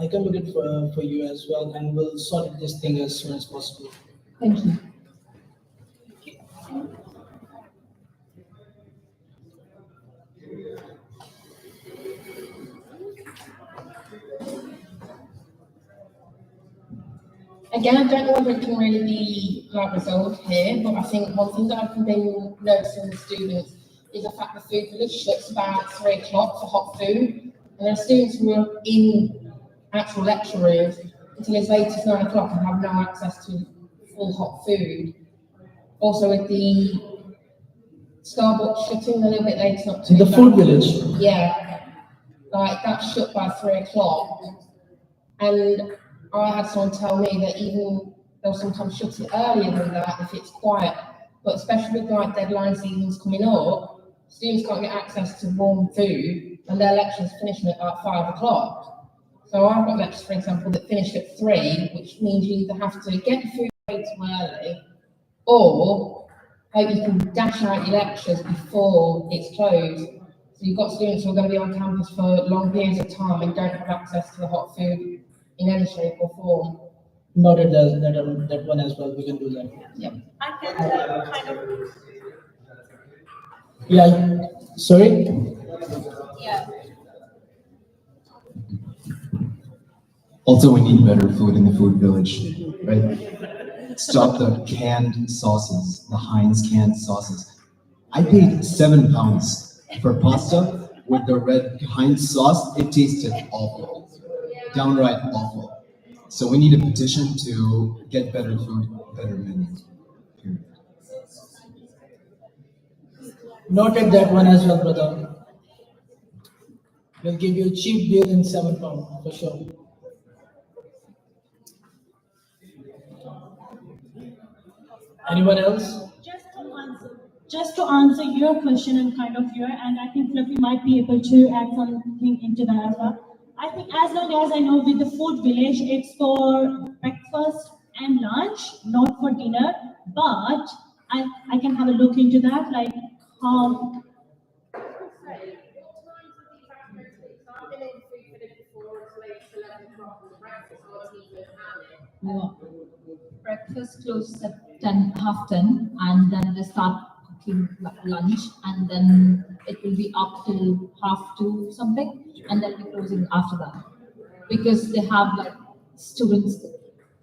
can look it for you as well, and we'll sort this thing as soon as possible. Thank you. Again, I don't know whether it can really be resolved here, but I think one thing that I've been noticing with students is the fact the food village shuts about 3 o'clock for hot food, and there are students who are in actual lecture rooms until as late as 9 o'clock and have no access to full hot food. Also with the Starbucks shutting a little bit later, not too The bad. food village? Yeah, that's shut by 3 o'clock, and I had someone tell me that even they'll sometimes shut it earlier than that if it's quiet, but especially with deadline seasons coming up, students can't get access to warm food and their lectures finishing at 5 o'clock. So I've got lectures, for example, that finish at 3, which means you either have to get the food way too early, or you can dash out your lectures before it's closed. So you've got students who are going to be on campus for long periods of time and don't have access to the hot food in any shape or form. Noted that one as well. We can do that. Yep. I can kind of. Yeah. Sorry. Yeah. Also, we need better food in the food village, right? Stop the canned sauces, the Heinz canned sauces. I paid £7 for pasta with the red behind sauce, it tasted awful, downright awful. So we need a petition to get better food, better menu. Noted that one as well, brother. We'll give you cheap beer in £7 for sure. Anyone else? Just to answer your question and kind of your, and I think Fluffy might be able to add something into that as well. I think as long as I know with the food village, it's for breakfast and lunch, not for dinner, but I can have a look into that, like how. No. Breakfast closes at 10, half 10, and then they start cooking lunch, and then it will be up till half 2 something, and then we're closing after that. Because they have like students,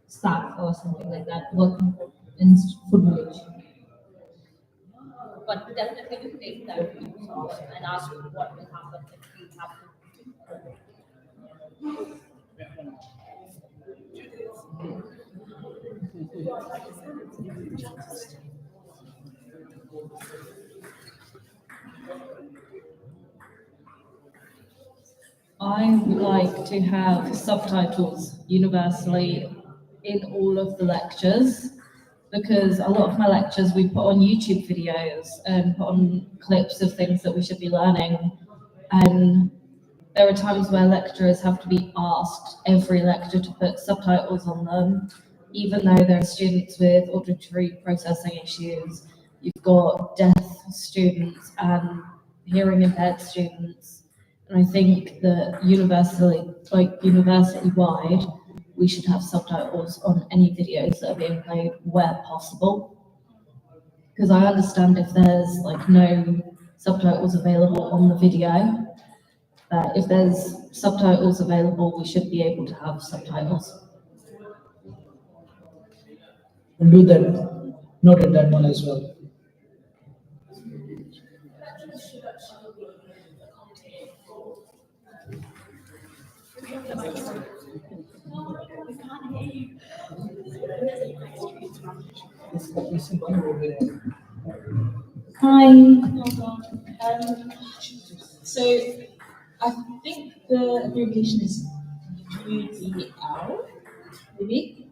staff or something like that working in food village. But definitely we take that and ask what will happen if we have I would like to have subtitles universally in all of the lectures, because a lot of my lectures we put on YouTube videos and put on clips of things that we should be learning, and there are times where lecturers have to be asked every lecture to put subtitles on them, even though there are students with auditory processing issues. You've got deaf students and hearing impaired students. And I think that university-wide, we should have subtitles on any videos that are being played where possible. Because I understand if there's like no subtitles available on the video, if there's subtitles available, we should be able to have subtitles. We'll do that. Noted that one as well. Hi. So I think the abbreviation is UDL, maybe.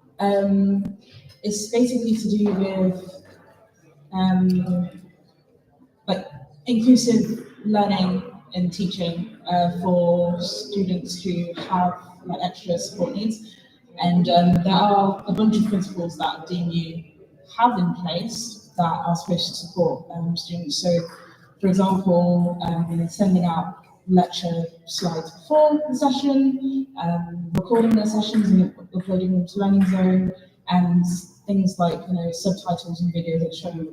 It's basically to do with like inclusive learning and teaching for students who have like extra support needs. And there are a bunch of principles that DMU have in place that are supposed to support students. So, for example, sending out lecture slides before the session, recording their sessions and uploading them to Learning Zone, and things like subtitles and videos that show in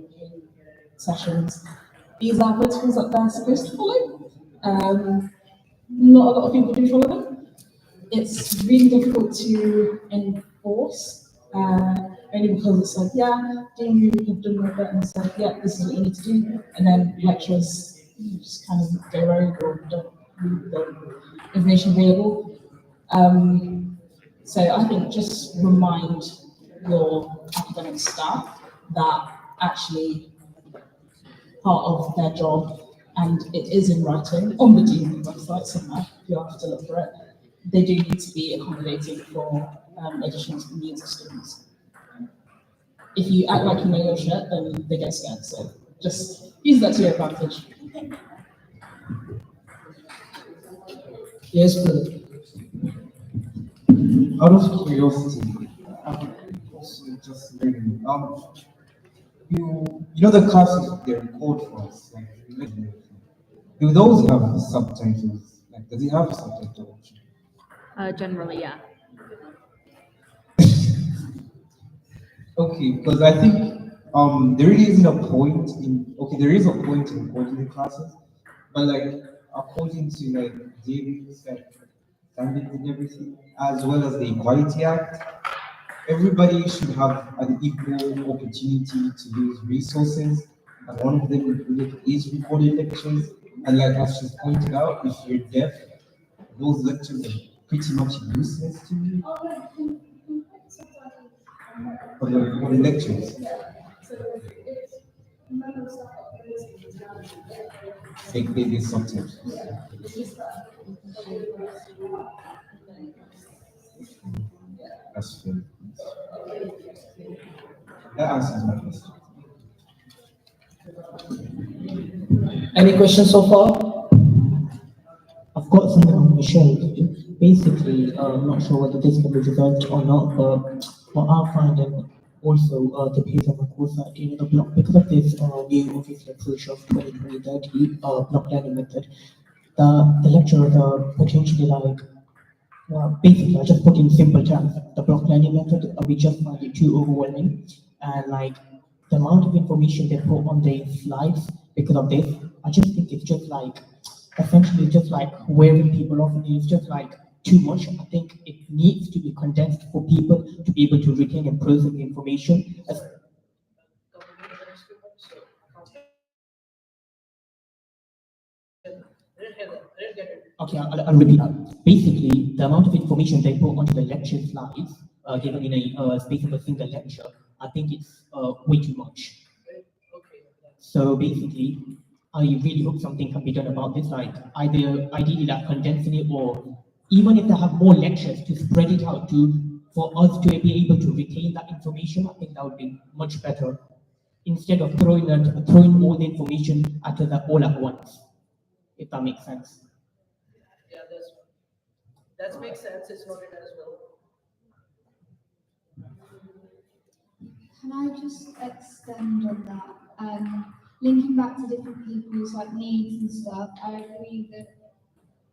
sessions. These are principles that they're supposed to follow. Not a lot of people do follow them. It's really difficult to enforce, only because it's like, yeah, DMU have done their bit and said, yeah, this is what you need to do, and then lecturers just kind of go rogue or don't read the information available. So I think just remind your academic staff that actually part of their job, and it is in writing on the DMU website somewhere, you have to look for it, they do need to be accommodating for additional needs of students. If you act like you know your shit, then they get scared, so just use that to your advantage. Yes, brother. Out of curiosity, just learning, you know the classes they record for us, like, do those have subtitles? Like, does it have subtitles? Generally, yeah. Okay, because I think there really isn't a point in, okay, there is a point in recording the classes, but like according to like David's like standards and everything, as well as the Equality Act, everybody should have an equal opportunity to use resources, and one of them included is recorded lectures. And like as she's pointed out, if you're deaf, those lectures are pretty much useless to you. For the lectures. They did sometimes. That's fair. That answers my question. Any questions so far? I've got something on Michelle. Basically, I'm not sure whether this can be resolved or not, but what I find and also the page of my course that the block, because of this new office approach of 2020-30 block learning method, the lecturers are potentially like, basically, I just put in simple terms, the block learning method, we just find it too overwhelming, and like the amount of information they put on the slides because of this, I just think it's just like, essentially just like wearing people off, and it's just like too much. I think it needs to be condensed for people to be able to retain and process the information. Okay, I'll repeat that. Basically, the amount of information they put onto the lecture slides, given in a space of a single lecture, I think it's way too much. So basically, I really hope something can be done about this, like either ideally like condensing it, or even if they have more lectures to spread it out for us to be able to retain that information. I think that would be much better instead of throwing all the information at us all at once, if that makes sense. Yeah, that makes sense. It's noted as well. Can I just extend on that? Linking back to different people's like needs and stuff, I agree that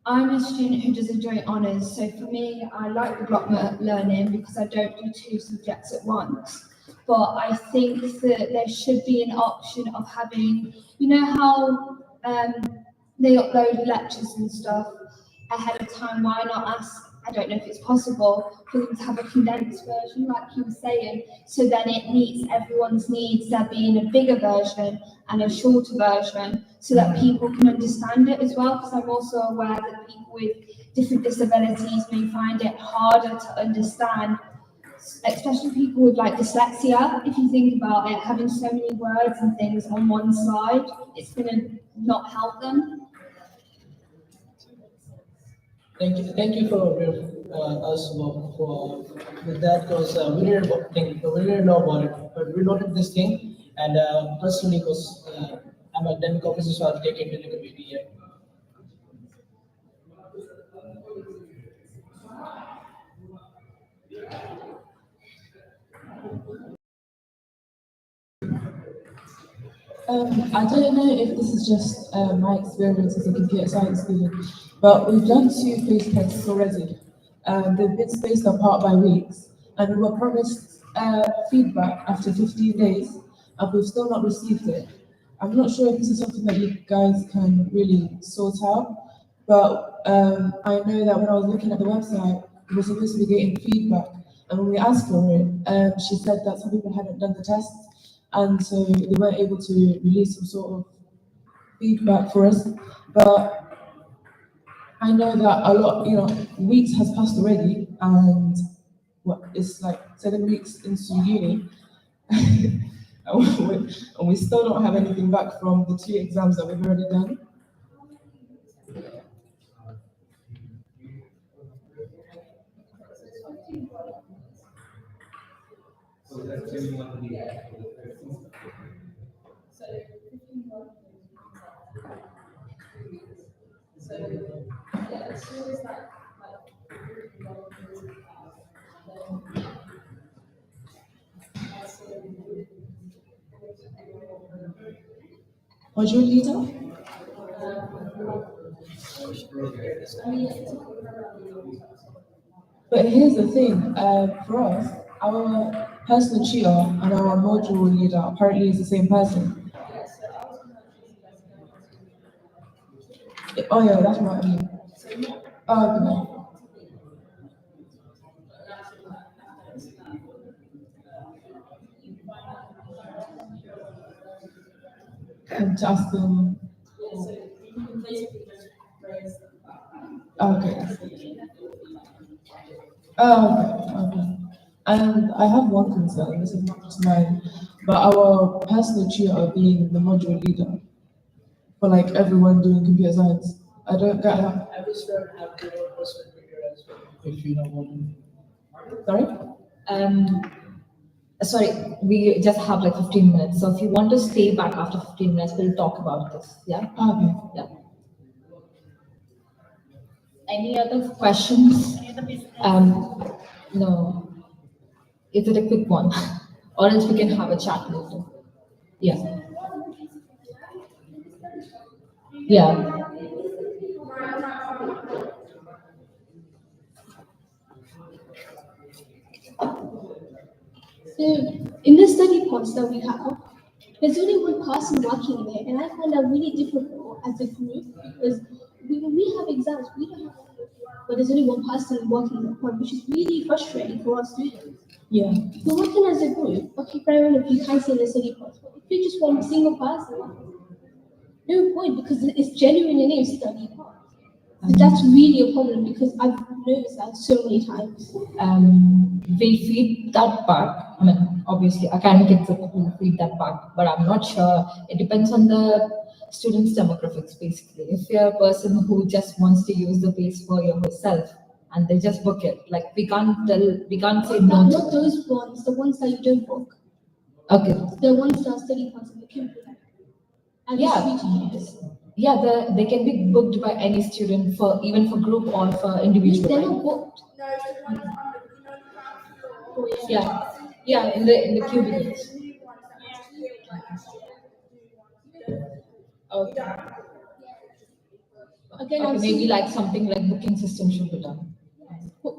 I'm a student who doesn't do honours, so for me, I like the block learning because I don't do 2 subjects at once. But I think that there should be an option of having, you know how they upload lectures and stuff ahead of time, why not ask, I don't know if it's possible, for them to have a condensed version, like you were saying, so then it meets everyone's needs, there being a bigger version and a shorter version, so that people can understand it as well, because I'm also aware that people with different disabilities may find it harder to understand, especially people with like dyslexia. If you think about it, having so many words and things on one slide, it's going to not help them. Thank you for us for with that, because we didn't know about it, but we noted this thing, and personally, because I'm a academic officer, so I'll take it into the committee here. I don't know if this is just my experience as a computer science student, but we've done 2 face tests already. They've been spaced apart by weeks, and we were promised feedback after 15 days, and we've still not received it. I'm not sure if this is something that you guys can really sort out, but I know that when I was looking at the website, we were supposed to be getting feedback, and when we asked for it, she said that some people hadn't done the tests, and so they weren't able to release some sort of feedback for us. But I know that a lot, weeks has passed already, and it's like 7 weeks into uni, and we still don't have anything back from the 2 exams that we've already done. Module leader? But here's the thing, for us, our personal tutor and our module leader apparently is the same person. Oh yeah, that's what I mean. Oh, okay. To ask them. Okay. And I have one concern, this is not just mine, but our personal tutor being the module leader for like everyone doing computer science. I don't get how. Every student have their own personal computer as well. If you don't want Sorry? Sorry, we just have like 15 minutes. So if you want to stay back after 15 minutes, we'll talk about this. Yeah? Okay. Yeah. Any other questions? No. Is it a quick one? Or else we can have a chat later. Yeah. Yeah. So in the study pods that we have, there's only one person working in it, and I find that really difficult as a group because when we have exams, we don't have, but there's only one person working in the pod, which is really frustrating for our students. Yeah. We're working as a group. Okay, fair enough, you can't see the study pods, but if you're just one single person, no point because it's genuinely named study pod. So that's really a problem because I've noticed that so many times. We feed that back. I mean, obviously, academic executive will feed that back, but I'm not sure. It depends on the students' demographics, basically. If you're a person who just wants to use the base for yourself and they just book it, like we can't say no. Not those ones, the ones that you don't book. Okay. The ones that are study pods in the computer. And Yeah, they can be booked by any student for even for group or for individual. They're not booked. Yeah, in the cubicles. Okay. Again, Okay, maybe like something like booking system should be done.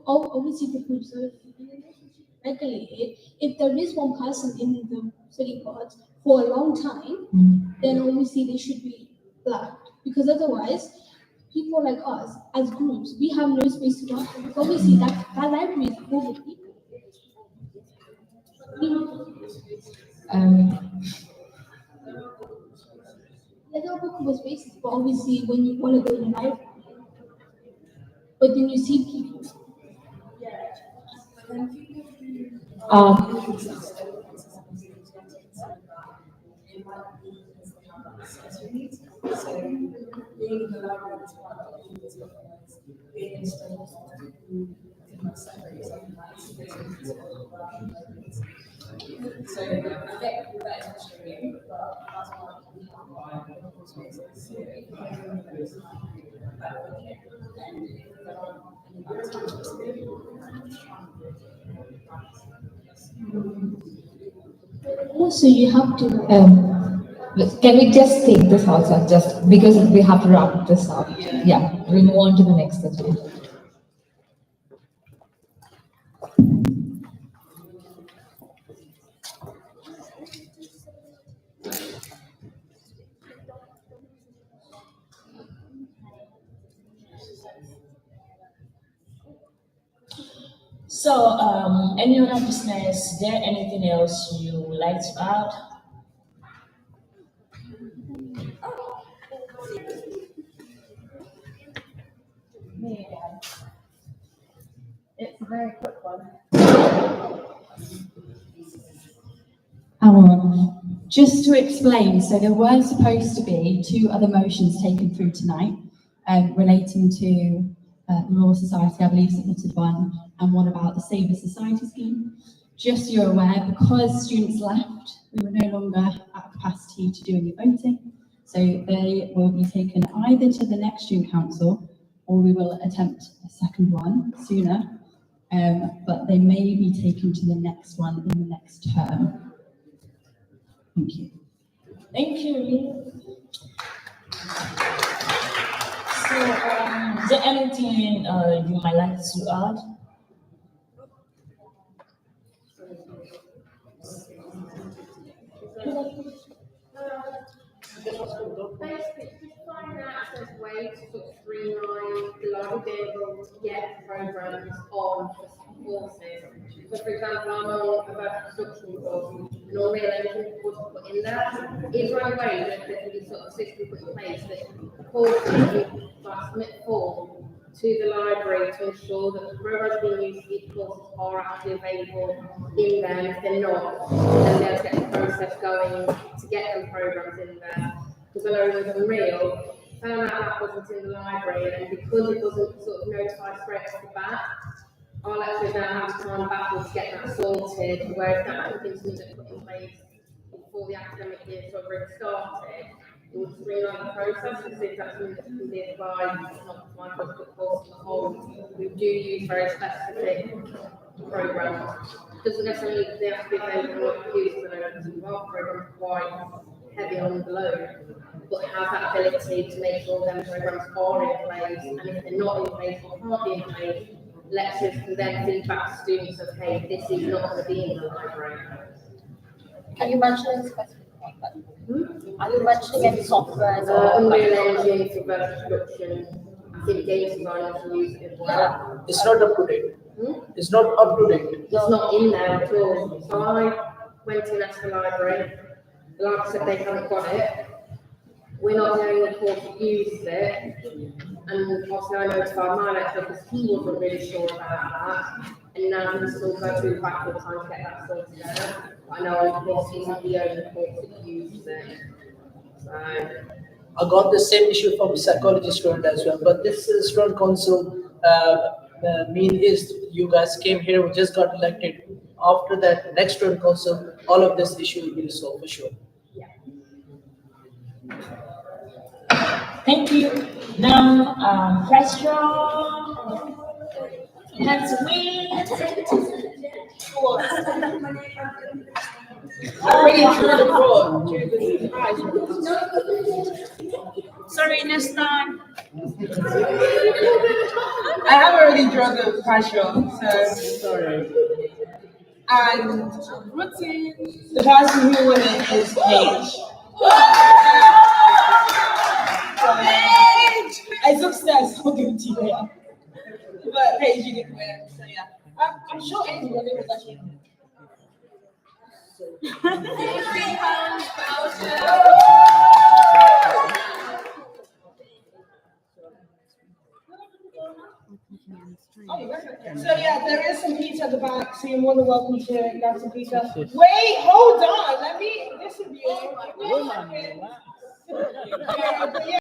Obviously, the groups are regulated. If there is one person in the study pods for a long time, then obviously they should be blacked because otherwise, people like us as groups, we have no space to work. Because obviously, that library is full of people. Like our book was spaces, but obviously, when you want to go in the library, but then you see people. Also, you have to. Can we just take this outside, just because we have to wrap this up? Yeah, we'll move on to the next agenda. So, any other business? Is there anything else you would like to add? It's a very quick one. Just to explain, so there were supposed to be 2 other motions taken through tonight relating to the Law Society, I believe submitted one, and one about the Save a Society scheme. Just so you're aware, because students left, we were no longer at capacity to do any voting. So they will be taken either to the next Student Council or we will attempt a second one sooner. But they may be taken to the next one in the next term. Thank you. Thank you. So, is there anything you might like to add? Basically, just find out if there's ways to sort of streamline the library being able to get programs on courses. So, for example, I'm on a virtual construction course, and all the elements was put in there. Is there a way that there can be sort of system put in place that courses you submit for to the library to ensure that the programs being used for each courses are actually available in there. If they're not, then they'll get the process going to get them programs in there. Because when I was Unreal, found out that wasn't in the library, and because it wasn't sort of notified straight off the bat, our lecturers now have to time battle to get that sorted, whereas that would have been something put in place before the academic year sort of really started. It would streamline the process and see if that's something that can be applied, not my book course as a whole. We do use very specific programs. Doesn't necessarily mean they have to be available on computers, and I know some of our programs are quite heavy on the load, but have that ability to make sure them programs are in place, and if they're not in place or can't be in place, lecturers can then feed back to students, okay, this is not going to be in the library. Can you mention any specific? Are you mentioning any software? Unreal Engine for virtual production. I think game designers use it as well. It's not up to date. It's not up to date. It's not in there at all. So I went to National Library. Like I said, they haven't got it. We're not the only course that uses it. And obviously I notified my lecturer because he wasn't really sure about that. And now he's still going through backward time to get that sorted out. I know of course he's not the only course that uses it. So I got the same issue from psychology student as well, but this student council mean is you guys came here, we just got elected. After that, next student council, all of this issue will be resolved for sure. Thank you. Now, question. Let's wait. Sorry, next time. I have already drawn the passion, so sorry. And routine, the person who won it is Paige. I success, I'll give it to you here. But Paige, you didn't win, so yeah. I'm sure anybody was actually. So yeah, there is some pizza at the back, so you're more than welcome to grab some pizza. Wait, hold on, let me, this will be